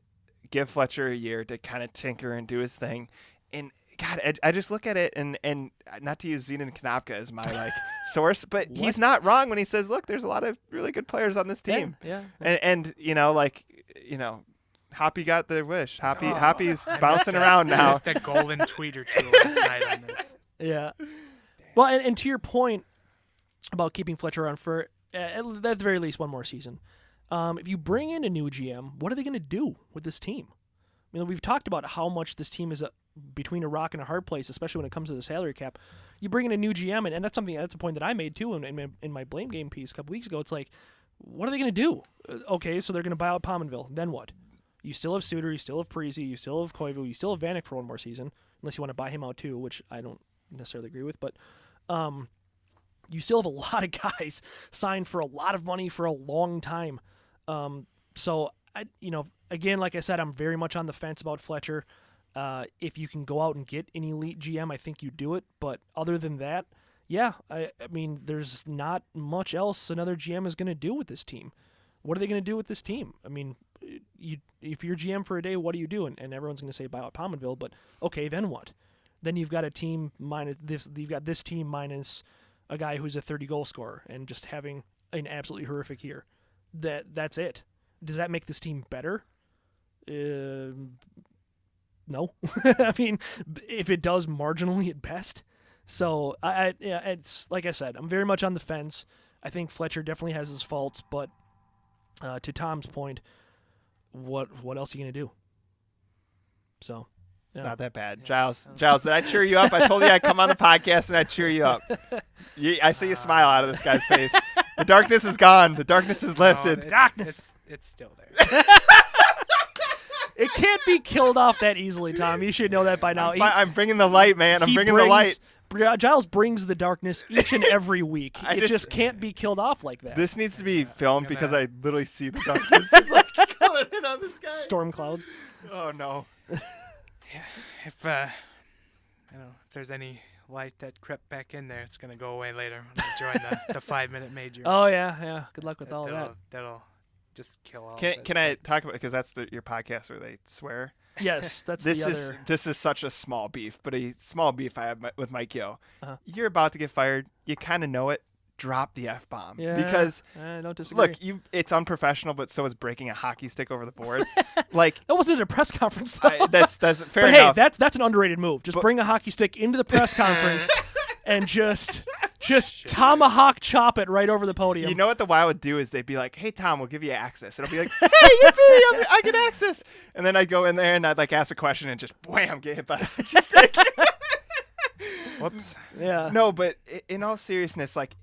give Fletcher a year to kind of tinker and do his thing. And God, I just look at it and not to use Zenon Konopka as my source, but he's not wrong when he says, look, there's a lot of really good players on this team. Yeah. And Hoppy got their wish. Hoppy's bouncing around now. Just a golden tweet or two last night on this. Yeah. Well, and to your point about keeping Fletcher around for at the very least one more season, if you bring in a new GM, what are they going to do with this team? I mean, we've talked about how much this team is between a rock and a hard place, especially when it comes to the salary cap. You bring in a new GM, and that's a point that I made too in my blame game piece a couple weeks ago. It's like, what are they going to do? Okay, so they're going to buy out Pominville. Then what? You still have Suter, you still have Parisi, you still have Koivu, you still have Vanek for one more season, unless you want to buy him out too, which I don't necessarily agree with. But you still have a lot of guys signed for a lot of money for a long time. So again, like I said, I'm very much on the fence about Fletcher. If you can go out and get an elite GM, I think you do it. But other than that, yeah, I mean, there's not much else another GM is going to do with this team. What are they going to do with this team? I mean, if you're GM for a day, what do you do? And everyone's going to say buy out Pominville, but okay, then what? Then you've got a team minus this. You've got this team minus a guy who's a 30-goal scorer and just having an absolutely horrific year. That's it. Does that make this team better? No. I mean, if it does, marginally at best. So it's like I said, I'm very much on the fence. I think Fletcher definitely has his faults, but to Tom's point, what else are you gonna do? So it's not that bad. Giles, did I cheer you up? I told you I'd come on the podcast and I'd cheer you up. I see a smile out of this guy's face. The darkness is gone. The darkness is lifted. It's still there. It can't be killed off that easily, Tom. You should know that by now. I'm bringing the light, man. I'm bringing the light. Giles brings the darkness each and every week. It just can't be killed off like that. This needs to be filmed because I literally see the darkness just like coming in on this guy. Storm clouds. Oh, no. Yeah, if there's any light that crept back in there, it's going to go away later when I join the 5-minute major. Oh, yeah. Good luck with all that. That'll just kill all Can I talk about, because that's your podcast where they swear? Yes, that's This is such a small beef, but a small beef I have with Mike Yeo. Uh-huh. You're about to get fired. You kind of know it. Drop the F-bomb. Yeah, because, I don't disagree. Look, it's unprofessional, but so is breaking a hockey stick over the boards. Like that wasn't at a press conference, though. That's fair but enough. Hey, that's an underrated move. Just bring a hockey stick into the press conference and just tomahawk chop it right over the podium. You know what the Wild would do is they'd be like, "Hey Tom, we'll give you access." It'll be like, "Hey, yippee, I get access." And then I'd go in there and I'd like ask a question and just wham, get hit by a hockey stick. Whoops. Yeah. No, but in all seriousness, like.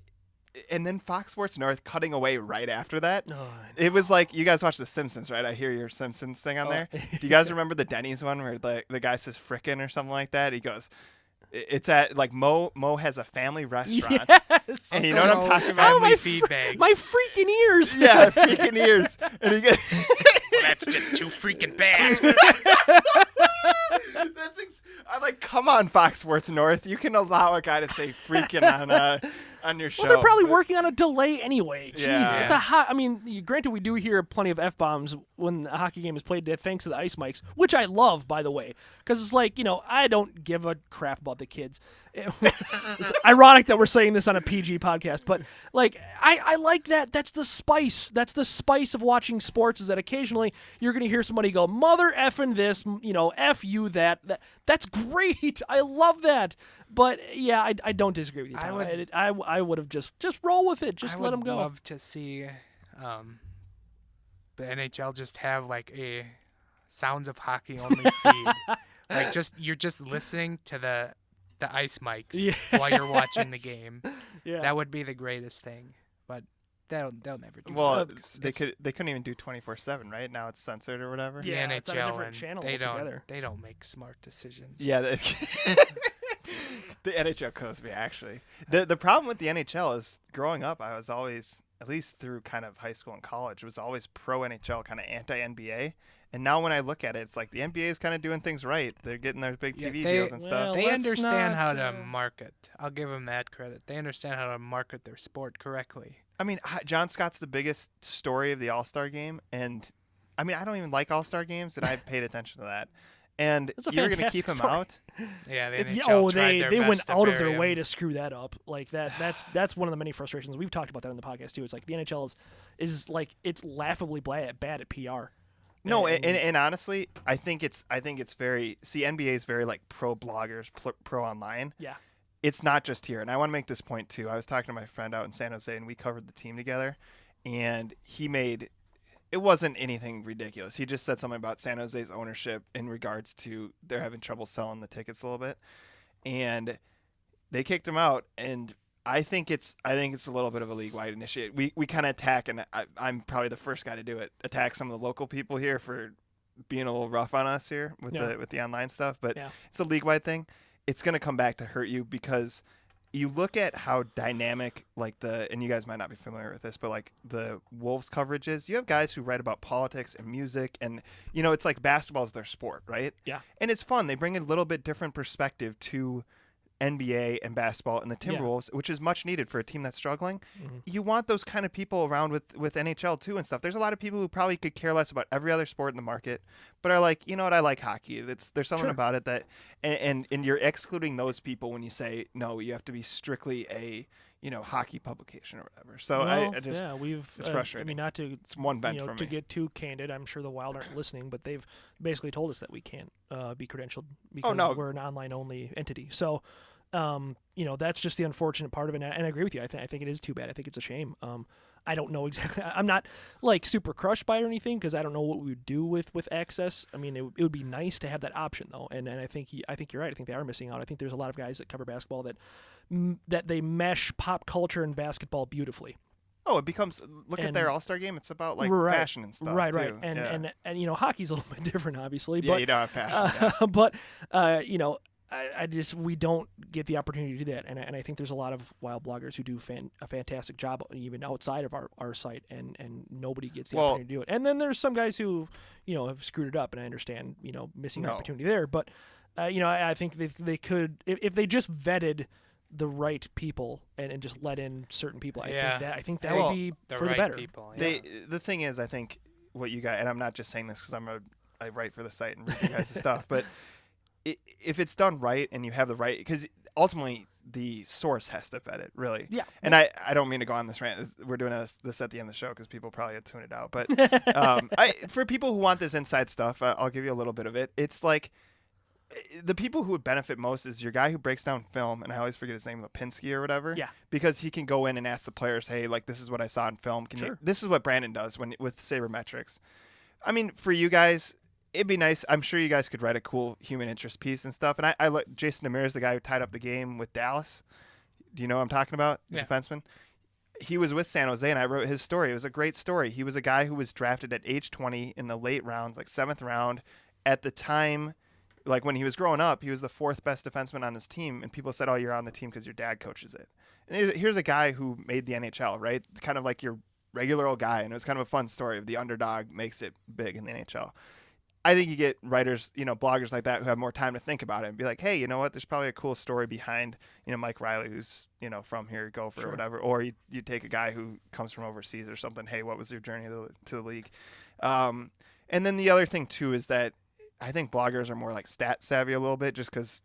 And then Fox Sports North cutting away right after that. Oh, it was like, you guys watch The Simpsons, right? I hear your Simpsons thing on there. Do you guys remember the Denny's one where the guy says frickin' or something like that? He goes, it's at like Mo has a family restaurant. Yes. And you know what I'm talking about? my feedback. My freaking ears. Yeah, freaking ears. And he goes, well, that's just too freaking bad. I'm like, come on, Fox Sports North. You can allow a guy to say freaking on your show. Well, they're probably working on a delay anyway. Jeez, Yeah. it's I mean, granted, we do hear plenty of F-bombs when a hockey game is played, thanks to the ice mics, which I love, by the way, because it's like, I don't give a crap about the kids. It's ironic that we're saying this on a PG podcast, but like, I like that. That's the spice. That's the spice of watching sports, is that occasionally you're going to hear somebody go, mother effing this, F you that. That's great. I love that. But yeah, I don't disagree with you, Tom. I would have just roll with it. Just let them go. I would love to see the NHL just have like a sounds of hockey only feed. Like you're just listening to the ice mics while you're watching the game. Yeah. That would be the greatest thing. But they'll never do well, that. they couldn't even do 24/7, right? Now it's censored or whatever. The Yeah, NHL it's on a different channel altogether. They don't make smart decisions. Yeah, the NHL kills me, actually. The problem with the NHL is, growing up, I was always, at least through kind of high school and college, was always pro NHL, kind of anti NBA. And now when I look at it, it's like the NBA is kind of doing things right. They're getting their big TV deals and stuff. They understand how to market. I'll give them that credit. They understand how to market their sport correctly. I mean, John Scott's the biggest story of the All-Star game. And, I mean, I don't even like All-Star games, and I paid attention to that. And you're going to keep him out? Yeah, the NHL tried their they went best to out of their bury way him. to screw that up. Like that's one of the many frustrations. We've talked about that on the podcast too. It's like the NHL is like, it's laughably bad at PR. No, and honestly, I think it's very, NBA is very like pro bloggers, pro online. Yeah. it's not just here. And I want to make this point too. I was talking to my friend out in San Jose, and we covered the team together, and it wasn't anything ridiculous. He just said something about San Jose's ownership in regards to they're having trouble selling the tickets a little bit, and they kicked him out. And I think it's a little bit of a league-wide initiative. We kind of attack, and I'm probably the first guy to do it. Attack some of the local people here for being a little rough on us here with the online stuff, but it's a league-wide thing. It's going to come back to hurt you because you look at how dynamic, and you guys might not be familiar with this, but like the Wolves coverage is. You have guys who write about politics and music, and it's like basketball is their sport, right? Yeah. And it's fun. They bring a little bit different perspective to NBA and basketball and the Timberwolves, which is much needed for a team that's struggling. Mm-hmm. You want those kind of people around with NHL too and stuff. There's a lot of people who probably could care less about every other sport in the market, but are like, you know what, I like hockey. There's something about it that, and you're excluding those people when you say, no, you have to be strictly a hockey publication or whatever. So I just, it's frustrating. It's one bench for me. To get too candid, I'm sure the Wild aren't listening, but they've basically told us that we can't be credentialed because we're an online-only entity. So, that's just the unfortunate part of it. And I agree with you. I think it is too bad. I think it's a shame. I don't know exactly. I'm not super crushed by it or anything because I don't know what we would do with access. I mean, it would be nice to have that option though, and I think you're right. I think they are missing out. I think there's a lot of guys that cover basketball that they mesh pop culture and basketball beautifully. Oh, it becomes at their All-Star game. It's about fashion and stuff. Right. And hockey's a little bit different, obviously. Yeah, but, you don't have fashion. But we don't get the opportunity to do that, and I think there's a lot of Wild bloggers who do a fantastic job even outside of our site, and nobody gets the opportunity to do it. And then there's some guys who have screwed it up, and I understand missing opportunity there. But I think they could if they just vetted the right people and just let in certain people. I think that would be for the better. People, The thing is, I think what you got, and I'm not just saying this because I write for the site and read you guys' stuff, but if it's done right and you have the right, because ultimately the source has to vet it, really. Yeah. And I don't mean to go on this rant. We're doing this at the end of the show because people probably had tuned it out. But for people who want this inside stuff, I'll give you a little bit of it. It's like the people who would benefit most is your guy who breaks down film, and I always forget his name, Lipinski or whatever. Yeah. Because he can go in and ask the players, hey, this is what I saw in film. This is what Brandon does with sabermetrics. I mean, for you guys, it'd be nice. I'm sure you guys could write a cool human interest piece and stuff. And I look, Jason Demers, the guy who tied up the game with Dallas. Do you know what I'm talking about? The defenseman. He was with San Jose, and I wrote his story. It was a great story. He was a guy who was drafted at age 20 in the late rounds, 7th round. At the time, when he was growing up, he was the 4th best defenseman on his team, and people said, oh, you're on the team because your dad coaches it. And here's a guy who made the NHL, right? Kind of like your regular old guy, and it was kind of a fun story of the underdog makes it big in the NHL. I think you get writers, bloggers like that who have more time to think about it and be like, hey, you know what? There's probably a cool story behind, Mike Riley, who's, from here, Gopher or whatever. Or you take a guy who comes from overseas or something. Hey, what was your journey to the league? And then the other thing, too, is that I think bloggers are more stat savvy a little bit just because,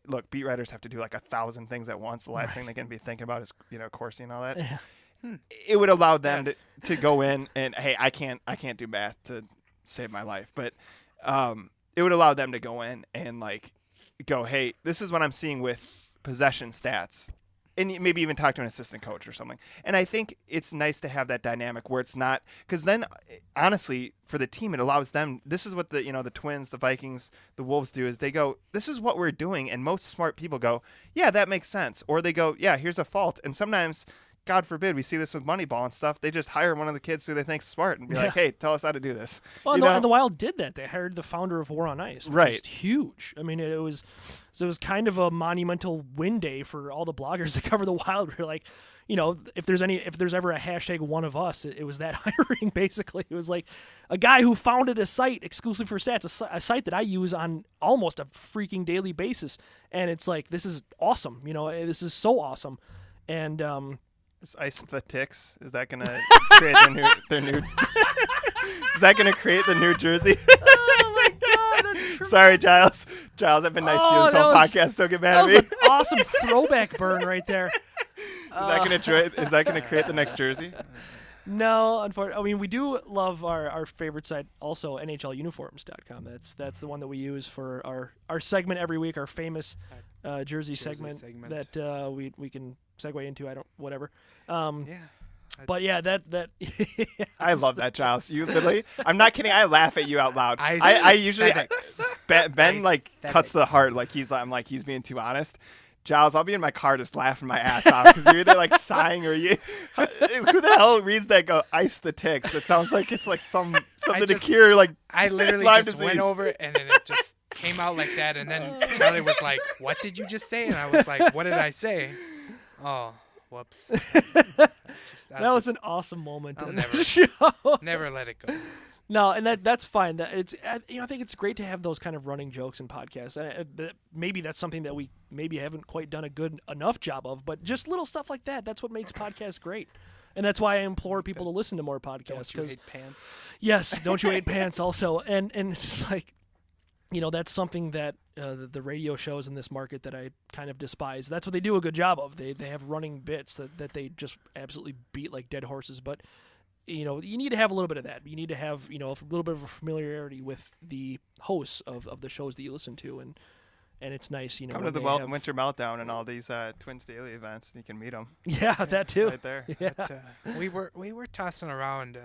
look, beat writers have to do 1,000 things at once. The last thing they can be thinking about is, coursing and all that. Yeah. It would allow them to go in and, hey, I can't do math to save my life. But it would allow them to go in and go, hey, this is what I'm seeing with possession stats, and maybe even talk to an assistant coach or something. And I think it's nice to have that dynamic where it's not, because then honestly for the team it allows them. This is what the Twins, the Vikings, the Wolves do is they go, this is what we're doing, and most smart people go, yeah, that makes sense, or they go, yeah, here's a fault. And sometimes, God forbid, we see this with Moneyball and stuff. They just hire one of the kids who they think's smart and be like, hey, tell us how to do this. Well, and the Wild did that. They hired the founder of War on Ice, which is huge. I mean, it was kind of a monumental win day for all the bloggers that cover the Wild. We're like, if there's ever a hashtag one of us, it was that hiring, basically. It was a guy who founded a site exclusively for stats, a site that I use on almost a freaking daily basis. And it's this is awesome. This is so awesome. And, is Ice the Ticks? Is that going to create their new Is that going to create the new jersey? Oh my God! That's Sorry, Giles. Giles, I've been nice to you this whole podcast. Don't get mad at me. That was an awesome throwback burn right there. Is that going to create the next jersey? No, unfortunately. I mean, we do love our favorite site, also NHLuniforms.com. That's the one that we use for our segment every week, our famous Jersey segment that we can segue into. Whatever. But yeah, that I love that, Giles. You literally, I'm not kidding. I laugh at you out loud. I usually Ben like cuts to the heart. Like I'm like he's being too honest. Giles, I'll be in my car just laughing my ass off because you're either like sighing or you. Who the hell reads that? Go ice the ticks. It sounds like it's like something to cure like. I literally Lyme just disease. went over it and then it just came out like that. And then Charlie was like, "What did you just say?" And I was like, "What did I say?" Oh, whoops. That was an awesome moment in the show. Never let it go. No, and that's fine. That it's I think it's great to have those kind of running jokes in podcasts. Maybe that's something that we maybe haven't quite done a good enough job of, but just little stuff like that. That's what makes podcasts great, and that's why I implore people to listen to more podcasts. Don't you hate pants? Yes, don't you hate pants also, and it's just like, that's something that the radio shows in this market that I kind of despise. That's what they do a good job of. They have running bits that they just absolutely beat like dead horses, but. You need to have a little bit of that. You need to have, a little bit of a familiarity with the hosts of the shows that you listen to, and it's nice, Come to the Winter Meltdown and all these Twins Daily events, and you can meet them. Yeah, that too. Right there. Yeah. But, we were tossing around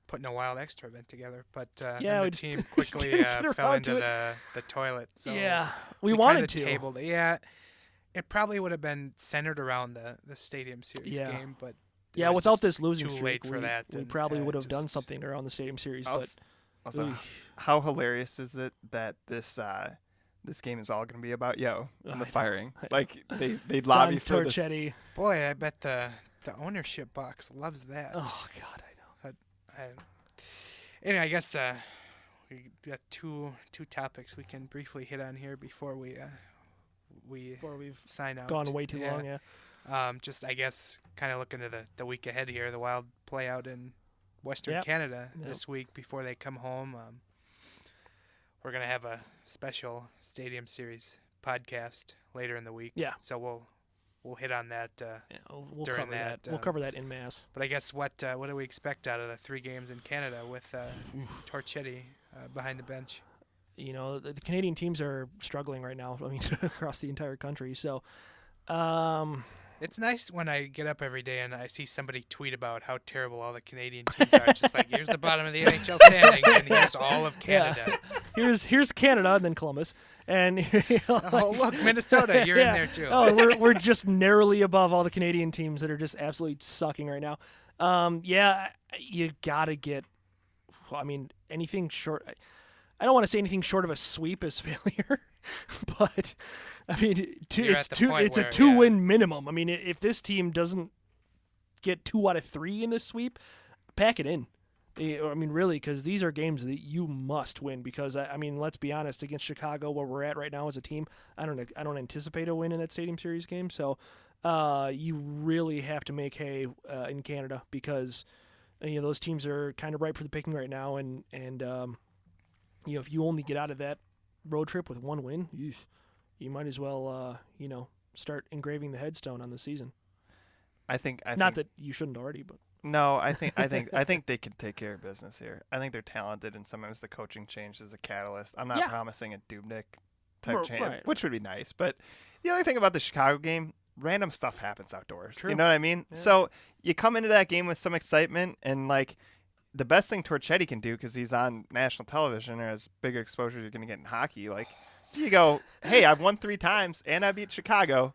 putting a Wild Extra event together, but yeah, the team quickly fell into the toilet. So yeah, we wanted to. Tabled it. Yeah, it probably would have been centered around the Stadium Series game, but. Yeah, without this losing too streak, late for that, we probably would have done something around the Stadium Series. Also, how hilarious is it that this game is all going to be about Yeo and the firing? Like they'd lobby for Torchetti. This. Boy, I bet the ownership box loves that. Oh God, I know. Anyway, I guess we got two topics we can briefly hit on here before we've sign out. Gone way too long, yeah. Just, I guess, kind of looking to the week ahead here. The Wild play out in Western Canada this week before they come home. We're going to have a special Stadium Series podcast later in the week. Yeah. So we'll hit on that we'll during cover that. We'll cover that in mass. But I guess what do we expect out of the 3 games in Canada with Torchetti behind the bench? The Canadian teams are struggling right now. I mean, across the entire country. So, it's nice when I get up every day and I see somebody tweet about how terrible all the Canadian teams are. It's just like, here's the bottom of the NHL standings, and here's all of Canada. Yeah. Here's Canada, and then Columbus, and oh look, Minnesota, you're in there too. Oh, we're just narrowly above all the Canadian teams that are just absolutely sucking right now. You gotta get. I mean, anything short. I don't want to say anything short of a sweep is failure, but I mean, it's a 2-win minimum. I mean, if this team doesn't get 2 out of 3 in this sweep, pack it in. I mean, really, because these are games that you must win. Because I mean, let's be honest, against Chicago, where we're at right now as a team, I don't anticipate a win in that Stadium Series game. So you really have to make hay in Canada because those teams are kind of ripe for the picking right now, and if you only get out of that road trip with 1 win, you might as well, start engraving the headstone on the season. I think not that you shouldn't already, but no, I think they can take care of business here. I think they're talented, and sometimes the coaching change is a catalyst. I'm not promising a Dubnyk type change, which would be nice. But the only thing about the Chicago game, random stuff happens outdoors. True. You know what I mean? Yeah. So you come into that game with some excitement, and like. The best thing Torchetti can do, because he's on national television or has bigger exposure you're going to get in hockey, like, you go, hey, I've won 3 times, and I beat Chicago.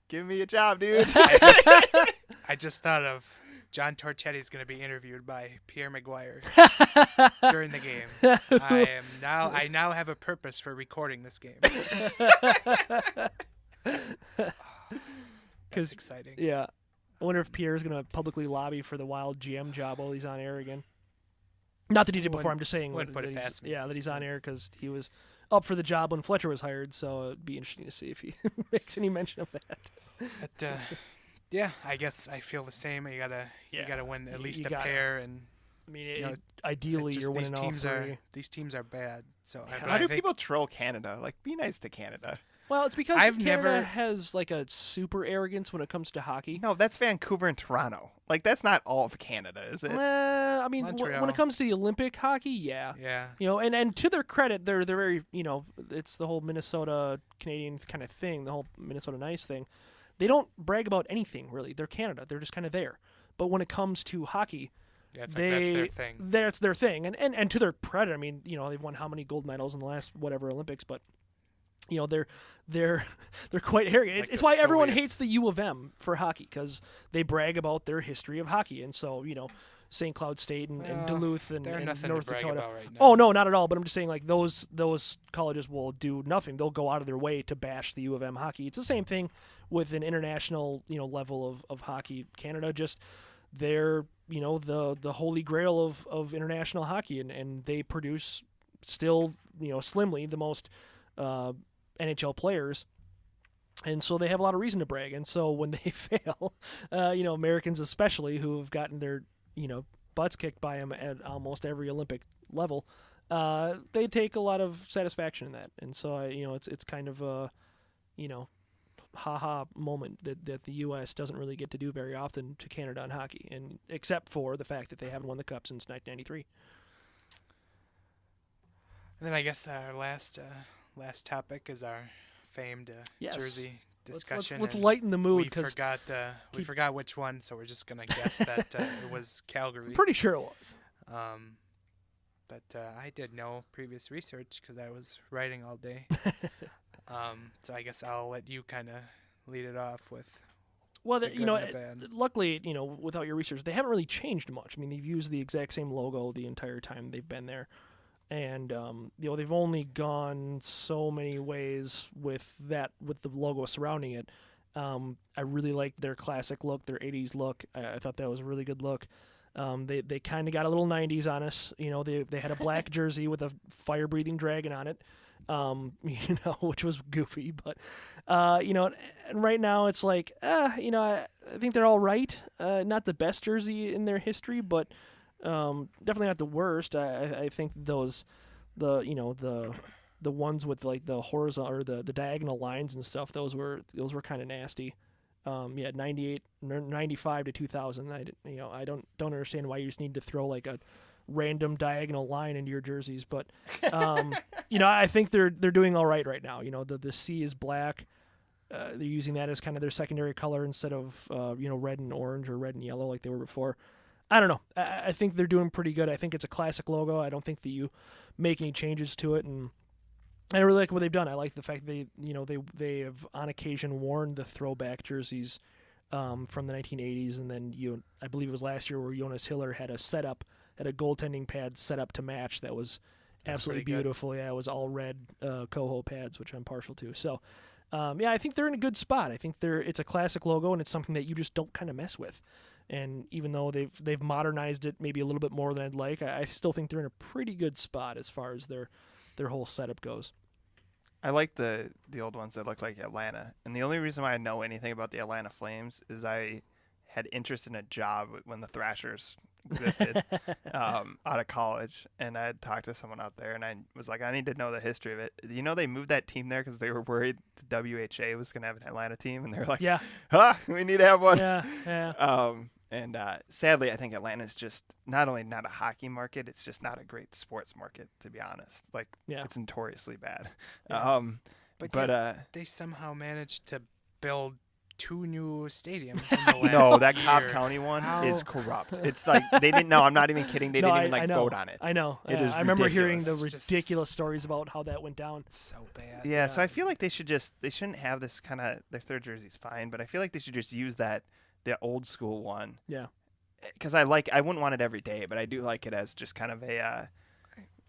Give me a job, dude. I just thought of John Torchetti's going to be interviewed by Pierre Maguire during the game. I now have a purpose for recording this game. That's exciting. Yeah. I wonder if Pierre's going to publicly lobby for the Wild GM job while he's on air again. Not that he did before. I'm just saying that he's on air because he was up for the job when Fletcher was hired. So it'd be interesting to see if he makes any mention of that. But I guess I feel the same. You gotta win at least a pair, and I mean, ideally you're winning all 3. These teams are bad. So how do people troll Canada? Like, be nice to Canada. Well, it's because I've Canada never has like a super arrogance when it comes to hockey. No, that's Vancouver and Toronto. Like, that's not all of Canada, is it? I mean, when Montreal. it comes to the Olympic hockey, yeah. Yeah. And to their credit, they're very, it's the whole Minnesota Canadian kind of thing, the whole Minnesota Nice thing. They don't brag about anything, really. They're Canada. They're just kind of there. But when it comes to hockey, That's their thing. That's their thing. And to their credit, I mean, they've won how many gold medals in the last whatever Olympics, but they're quite arrogant. Like it's the why everyone Soviets. hates the U of M for hockey, because they brag about their history of hockey. And so, St. Cloud State and Duluth and They're nothing North to brag Dakota. about right now. Oh, no, not at all. But I'm just saying, like, those colleges will do nothing. They'll go out of their way to bash the U of M hockey. It's the same thing with an international, level of hockey. Canada just, they're, the holy grail of international hockey, and they produce still, slimly the most NHL players. And so they have a lot of reason to brag. And so when they fail, Americans especially, who have gotten their, butts kicked by them at almost every Olympic level, they take a lot of satisfaction in that. And so, it's kind of a, ha-ha moment that the U.S. doesn't really get to do very often to Canada in hockey, and except for the fact that they haven't won the Cup since 1993. And then I guess our last topic is our famed Yes. jersey discussion. Let's and lighten the mood, we because forgot which one, so we're just gonna guess that it was Calgary. I'm pretty sure it was. But I did no previous research because I was writing all day. So I guess I'll let you kind of lead it off with. Well, the good and the bad. luckily, without your research, they haven't really changed much. I mean, they've used the exact same logo the entire time they've been there. And, they've only gone so many ways with the logo surrounding it. I really liked their classic look, their 80s look. I thought that was a really good look. They kind of got a little 90s on us. They had a black jersey with a fire-breathing dragon on it, which was goofy. But, and right now it's like, I think they're all right. Not the best jersey in their history, but definitely not the worst. I think the ones with like the horizontal or the diagonal lines and stuff, those were kind of nasty. 95 to 2000. I don't understand why you just need to throw like a random diagonal line into your jerseys, but I think they're doing all right now. The C is black. They're using that as kind of their secondary color instead of red and orange or red and yellow like they were before. I don't know. I think they're doing pretty good. I think it's a classic logo. I don't think that you make any changes to it, and I really like what they've done. I like the fact they have on occasion worn the throwback jerseys from the 1980s, and then I believe it was last year where Jonas Hiller had a goaltending pad set up to match that was absolutely beautiful. Yeah, it was all red Coho pads, which I'm partial to. So, I think they're in a good spot. I think it's a classic logo, and it's something that you just don't kind of mess with. And even though they've modernized it maybe a little bit more than I'd like, I still think they're in a pretty good spot as far as their whole setup goes. I like the old ones that look like Atlanta. And the only reason why I know anything about the Atlanta Flames is I had interest in a job when the Thrashers existed out of college. And I had talked to someone out there, and I was like, I need to know the history of it. They moved that team there because they were worried the WHA was going to have an Atlanta team. And they're like, we need to have one. Yeah. And sadly, I think Atlanta's just not only not a hockey market, it's just not a great sports market, to be honest. Like, it's notoriously bad. Yeah. But they somehow managed to build 2 new stadiums in the last No, that year. Cobb County one is corrupt. It's like they didn't know. I'm not even kidding. They didn't even vote on it. I know. It is I remember hearing the ridiculous. ridiculous stories about how that went down. It's so bad. Yeah, so I feel like they shouldn't have this kind of, their third jersey's fine, but I feel like they should just use the old school one. Yeah. Because I wouldn't want it every day, but I do like it as just kind of a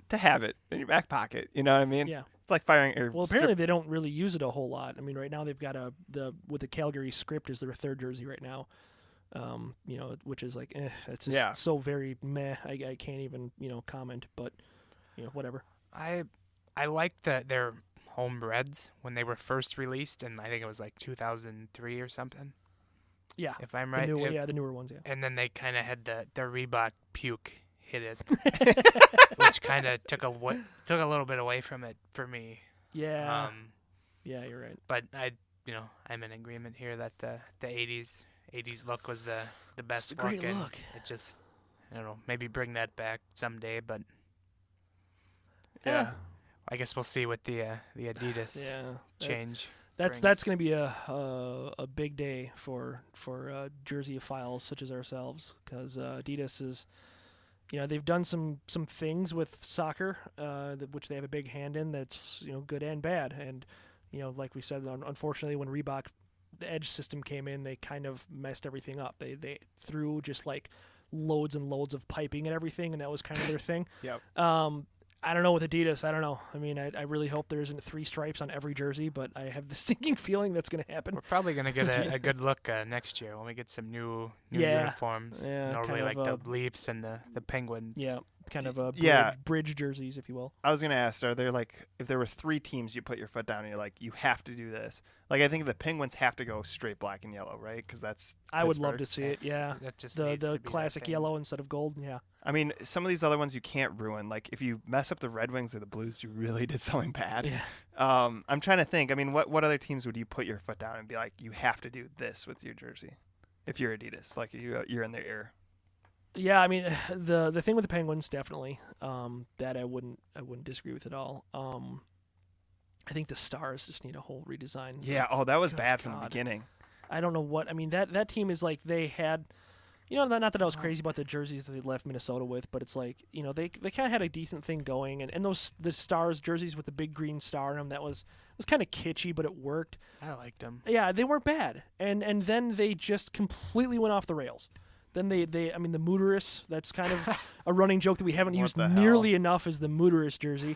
to have it in your back pocket. You know what I mean? Yeah. It's like firing. Well, apparently they don't really use it a whole lot. I mean, right now they've got with the Calgary script is their third jersey right now. Which is like, it's just so very meh. I can't even comment, but whatever. I liked their homebreds when they were first released, and I think it was like 2003 or something. Yeah, if I'm right. The newer ones. Yeah, and then they kind of had the Reebok puke hit it, which kind of took a little bit away from it for me. Yeah. Yeah, you're right. But I'm in agreement here that the 80s look was the best It's a great and look. it just, I don't know, maybe bring that back someday, but Yeah. I guess we'll see what the Adidas change. That's going to be a big day for jersey files such as ourselves, because Adidas is, they've done some things with soccer, which they have a big hand in. That's good and bad. And like we said, unfortunately, when Reebok, the Edge system came in, they kind of messed everything up. They threw just like loads and loads of piping and everything, and that was kind of their thing. Yep. I don't know with Adidas. I don't know. I mean, I really hope there isn't 3 stripes on every jersey, but I have the sinking feeling that's going to happen. We're probably going to get a good look next year when we get some new uniforms. Yeah, normally like the Leafs and the Penguins. Yeah, kind of bridge jerseys, if you will. I was going to ask, are there if there were 3 teams you put your foot down and you're like, you have to do this? Like, I think the Penguins have to go straight black and yellow, right? Because that's I would love to see it, yeah. That just the classic yellow instead of gold, yeah. I mean, some of these other ones you can't ruin. Like, if you mess up the Red Wings or the Blues, you really did something bad. Yeah. I'm trying to think. I mean, what other teams would you put your foot down and be like, you have to do this with your jersey? If you're Adidas, like you're in their ear. Yeah, I mean, the thing with the Penguins, definitely, that I wouldn't disagree with at all. I think the Stars just need a whole redesign. Yeah, that was bad from the beginning. I don't know what, I mean, that team is like, they had, not that I was crazy about the jerseys that they left Minnesota with, but it's like, they kind of had a decent thing going, and the Stars jerseys with the big green star in them, it was kind of kitschy, but it worked. I liked them. Yeah, they weren't bad, and then they just completely went off the rails. Then the Mooterus, that's kind of a running joke that we haven't used nearly enough, is the Mooterus jersey.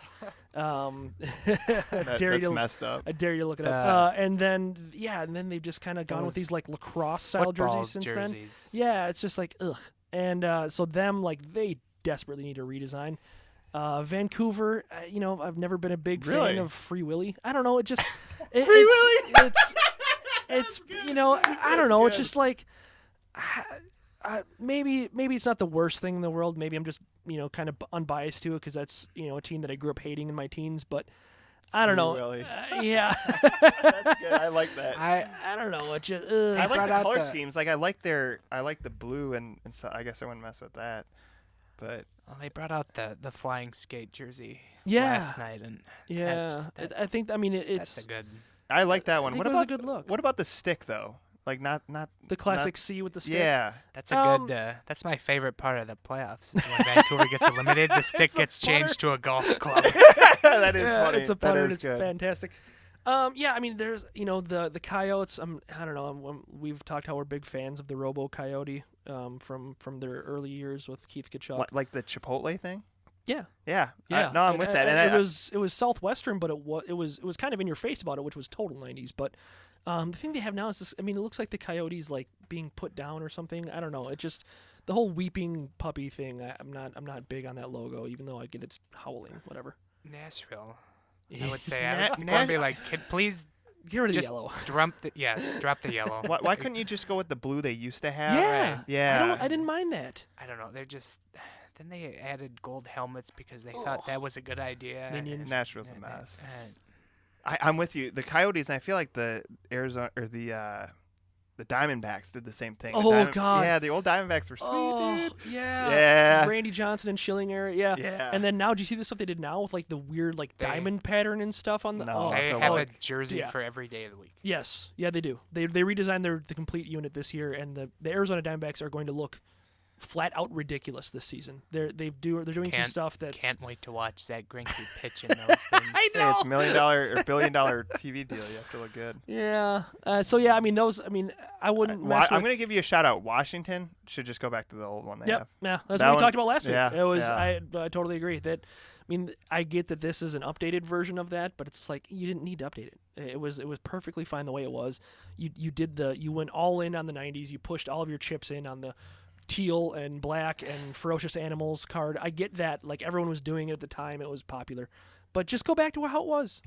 That's messed up. I dare you to look it up. And then they've just kind of gone with these like lacrosse style jerseys since then. Yeah, it's just like ugh. And so they desperately need a redesign. Vancouver, I've never been a big fan of Free Willy. I don't know. It's I don't know. It's just like. Maybe it's not the worst thing in the world. Maybe I'm just kind of unbiased to it because that's a team that I grew up hating in my teens. But I don't know. Really? Yeah, that's good. I like that. I don't know. It just I like the color schemes. Like I like the blue and so I guess I wouldn't mess with that. But they brought out the flying skate jersey last night, and I think it's that's a good. I like that one. I think it was a good look. What about the stick though? Like not the classic C with the stick. Yeah, that's a good. That's my favorite part of the playoffs. Is when Vancouver gets eliminated, the stick gets changed to a golf club. That is funny. It's a putter. That is it's good. Fantastic. I mean, there's the Coyotes. I don't know. We've talked how we're big fans of the Robo Coyote from their early years with Keith Kachuk. Like the Chipotle thing. Yeah. No, I'm with that. And it was Southwestern, but it was kind of in your face about it, which was total 90s. But the thing they have now is this. I mean, it looks like the Coyotes like being put down or something. I don't know. It just the whole weeping puppy thing. I'm not big on that logo, even though I get it's howling, whatever. Nashville. I would say I would be like, please get rid of just the yellow. drop the yellow. Why couldn't you just go with the blue they used to have? Yeah, right. Yeah. I didn't mind that. I don't know. They're just. Then they added gold helmets because they thought that was a good idea. Minions. Nashville's a mess. I'm with you. The Coyotes, and I feel like the Arizona or the Diamondbacks did the same thing. God. Yeah, the old Diamondbacks were sweet, dude. Yeah. Randy Johnson and Schilling era. Yeah. And then now, do you see the stuff they did now with like the weird diamond pattern and stuff on the? No. They have a jersey for every day of the week. Yes. Yeah, they do. They redesigned the complete unit this year, and the Arizona Diamondbacks are going to look flat out ridiculous this season. They're doing some stuff that's. Can't wait to watch Zach Greinke pitch in those things. I know. Hey, it's $1 million or $1 billion TV deal. You have to look good. Yeah. I mean those. I mean I wouldn't. Mess I'm with... going to give you a shout out. Washington should just go back to the old one they have. Yeah. That's what we talked about last week. Yeah. It was. Yeah. I totally agree that. I mean, I get that this is an updated version of that, but it's like you didn't need to update it. It was perfectly fine the way it was. You went all in on the 90s. You pushed all of your chips in on the teal and black and ferocious animals card. I get that. Like everyone was doing it at the time. It was popular. But just go back to how it was.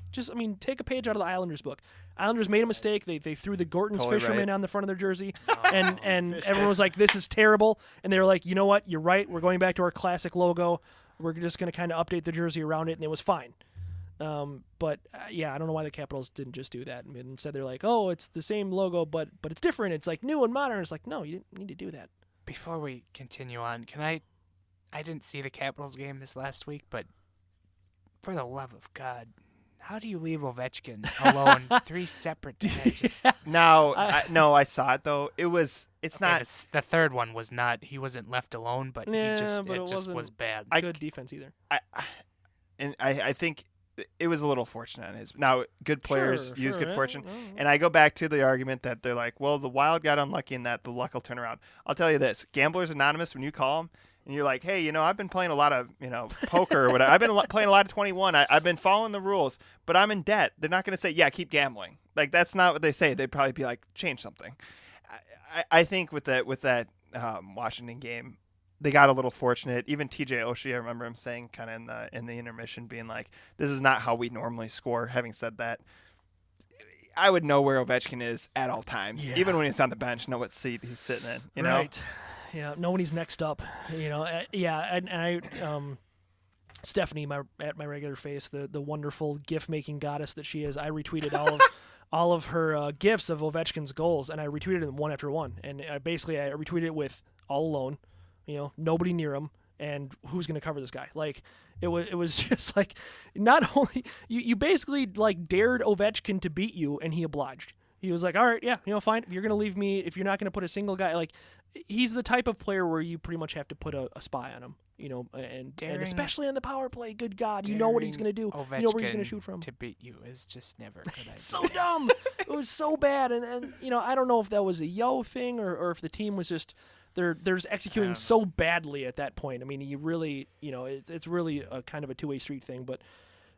Take a page out of the Islanders book. Islanders made a mistake. They threw the Gorton's fisherman on the front of their jersey, and everyone was like, "This is terrible." And they were like, "You know what? You're right. We're going back to our classic logo. We're just going to kind of update the jersey around it," and it was fine. But I don't know why the Capitals didn't just do that. I mean, instead they're like, oh, it's the same logo, but it's different. It's like new and modern. It's like, no, you didn't need to do that. Before we continue on, I didn't see the Capitals game this last week, but for the love of God, how do you leave Ovechkin alone 3 separate times? No, I saw it though. It's not. The third one was not. He wasn't left alone, but Yeah, it just wasn't was bad. Good defense either. I think it was a little fortunate on his. Now, good players use good fortune. Yeah. And I go back to the argument that they're like, well, the Wild got unlucky in that the luck will turn around. I'll tell you this. Gamblers Anonymous, when you call them, and you're like, hey, I've been playing a lot of, poker or whatever. I've been playing a lot of 21. I've been following the rules, but I'm in debt. They're not going to say, yeah, keep gambling. Like, that's not what they say. They'd probably be like, change something. I think with that Washington game, they got a little fortunate. Even TJ Oshie, I remember him saying kind of in the intermission, being like, this is not how we normally score. Having said that, I would know where Ovechkin is at all times. Even when he's on the bench, know what seat he's sitting in. You know? Right. Yeah, know when he's next up. And I Stephanie, at my regular face, the wonderful GIF-making goddess that she is, I retweeted all of her GIFs of Ovechkin's goals, and I retweeted them one after one. And I retweeted it with all alone, nobody near him, and who's going to cover this guy? Like, it was just like, not only you basically like dared Ovechkin to beat you, and he obliged. He was like, all right, yeah, fine. If you're going to leave me, if you're not going to put a single guy, like, he's the type of player where you pretty much have to put a spy on him, and especially on the power play. Good God, you know what he's going to do. You know where he's going to shoot from. To beat you is just never a good idea. It's so dumb. It was so bad, and I don't know if that was a Yeo thing or if the team was just they're executing so badly at that point. I mean, you really, it's really a kind of a two-way street thing, but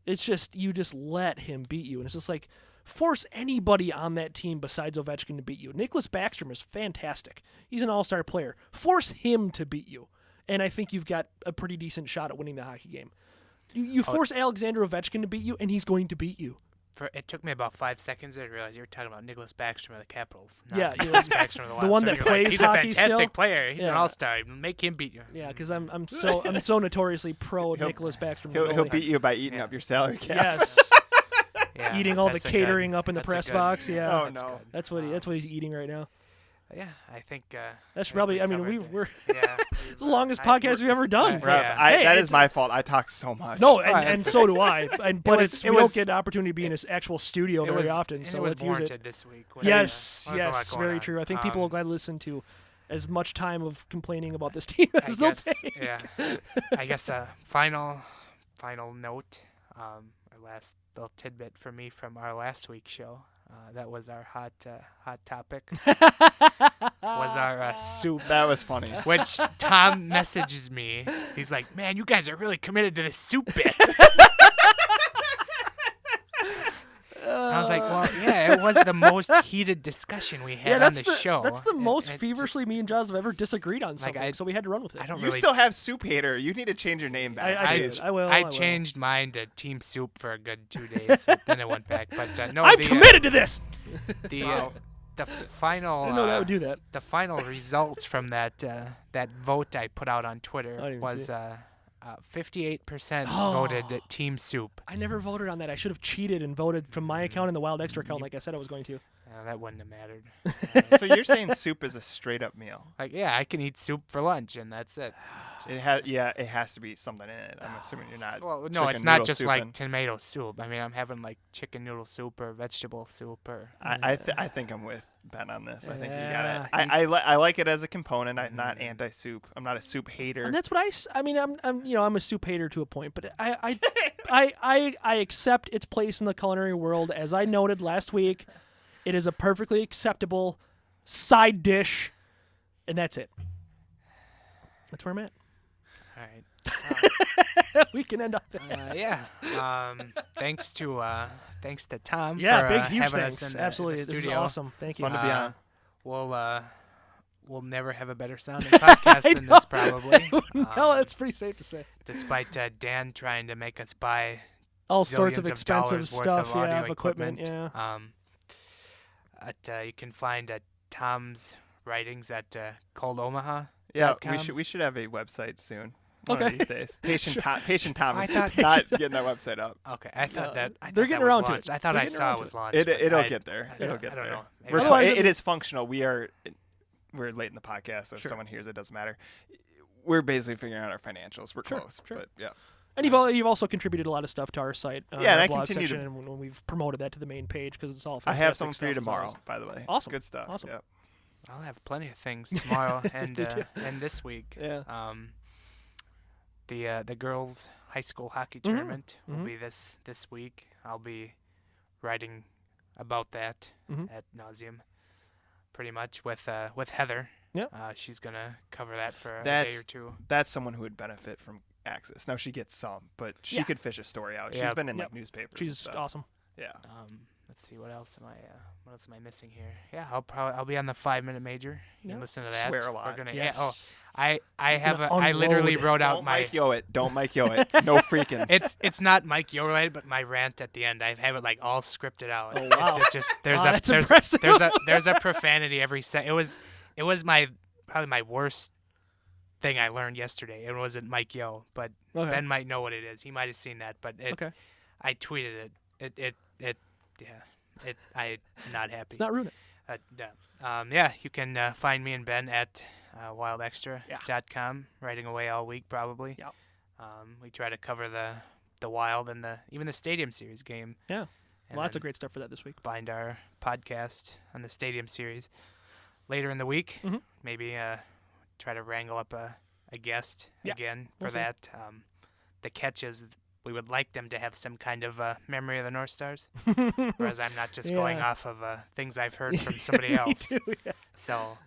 it's just you just let him beat you, and it's just like, force anybody on that team besides Ovechkin to beat you. Nicholas Backstrom is fantastic. He's an all-star player. Force him to beat you, and I think you've got a pretty decent shot at winning the hockey game. You force Alexander Ovechkin to beat you, and he's going to beat you. It took me about 5 seconds to realize you were talking about Nicholas Backstrom of the Capitals. Nicholas Backstrom of the Wild. The one that plays he's hockey a fantastic still? player. He's an all-star. Make him beat you. Yeah, because I'm so notoriously pro Nicholas Backstrom. He'll beat you by eating up your salary cap. Yes. Yeah, eating all the catering up in the press box. Yeah. Oh no. That's what he's eating right now. Yeah, I think that's probably. I mean, we're yeah, it's the longest podcast we've ever done. That is my fault. I talk so much. No, and so do I. But we don't get an opportunity to be in an this actual studio very often. So let's use it. This week. Yes, very true. I think people will gladly listen to as much time of complaining about this team as they'll take. Yeah, I guess final note. Our last little tidbit for me from our last week's show. That was our hot topic. Was our soup. That was funny. Which Tom messages me. He's like, "Man, you guys are really committed to this soup bit." I was like, well, yeah, it was the most heated discussion we had on the show. That's the most feverishly me and Giles have ever disagreed on something, so we had to run with it. You still have Soup Hater. You need to change your name back. I will. I changed mine to Team Soup for a good 2 days, but then it went back. But no, I'm committed to this. The final. I didn't know that would do that. The final results from that vote I put out on Twitter was 58% voted Team Soup. I never voted on that. I should have cheated and voted from my account and the Wild Extra account like I said I was going to. That wouldn't have mattered. So you're saying soup is a straight up meal? Like, yeah, I can eat soup for lunch and that's it. It has to be something in it. I'm assuming you're not. Well, no, it's not just like tomato soup. I mean, I'm having like chicken noodle soup or vegetable soup or. I think I'm with Ben on this. I think you got it. I like it as a component. I'm not anti-soup. I'm not a soup hater. And that's what I mean. I'm a soup hater to a point, but I accept its place in the culinary world. As I noted last week, it is a perfectly acceptable side dish, and that's it. That's where I'm at. All right. We can end up there. Yeah. Thanks to Tom. Yeah, for, big huge having thanks. us in Absolutely, the this is studio. awesome. Thank you. Fun to be on. We'll never have a better sounding podcast than this, probably. No, that's pretty safe to say. Despite Dan trying to make us buy all sorts of expensive dollars stuff, worth of equipment, yeah. You can find Tom's writings at Cold Omaha. Yeah, we should have a website soon. One Okay. of these days. Patient Thomas. I thought- Not getting that website up. Okay, I thought they're that getting was around to launched. it. I thought They're I getting saw around it to was it. launched. but It'll I- get there. I It'll get I don't there. know. Maybe We're I'll- Otherwise, it is functional. We're late in the podcast, so if Sure. someone hears it, doesn't matter. We're basically figuring out our financials. We're Sure, close, sure. but yeah. And you've also contributed a lot of stuff to our site, Yeah, and our I blog continue to- section, and when we've promoted that to the main page because it's all. I have fantastic something for you stuff as tomorrow, always. by the way. Awesome. Good stuff. Awesome. Yep. I'll have plenty of things tomorrow and Me too. and this week. Yeah. The girls' high school hockey Mhm. tournament will Mhm. be this week. I'll be writing about that Mhm. at nauseum, pretty much with Heather. Yep. She's gonna cover that for a day That's- or two. That's someone who would benefit from access. Now she gets some, but she Yeah. could fish a story out. Yeah. She's been in Yep. like newspapers. and She's stuff. awesome. Yeah. Let's see, what else am I missing here? Yeah, I'll be on the 5-minute major. You Yeah. can listen to that. Swear a lot. We're gonna, Yes. Yeah. Oh, I He's have gonna I literally unload. wrote out Don't my. Mike Yeo it. Don't Mike Yeo it. No freaking. It's not Mike Yeo related, but my rant at the end, I have it like all scripted out. Oh, wow. It just Wow, that's impressive. there's a profanity every set. It was probably my worst thing I learned yesterday. It wasn't Mike Yeo, but Okay. Ben might know what it is. He might have seen that, but Okay. I tweeted it. I'm not happy. Let's not ruin it. Yeah, you can find me and Ben at wildextra.com, writing away all week probably. Yep. We try to cover the Wild and even the Stadium Series game. Yeah. And Lots then of great stuff for that this week. Find our podcast on the Stadium Series later in the week. Mhm. Maybe try to wrangle up a guest Yeah, again for we'll see. that. The catch is we would like them to have some kind of memory of the North Stars, whereas I'm not just going Yeah. off of things I've heard from somebody Me else. too, yeah. So,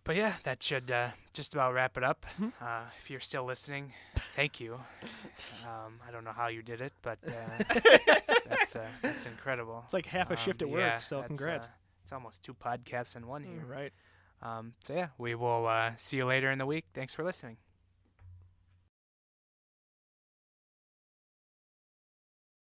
but yeah, that should just about wrap it up. Mhm. If you're still listening, thank you. I don't know how you did it, but that's incredible. It's like half a shift at work, Yeah, so that's, congrats. it's almost 2 podcasts in one here. Right. So yeah, we will see you later in the week. Thanks for listening.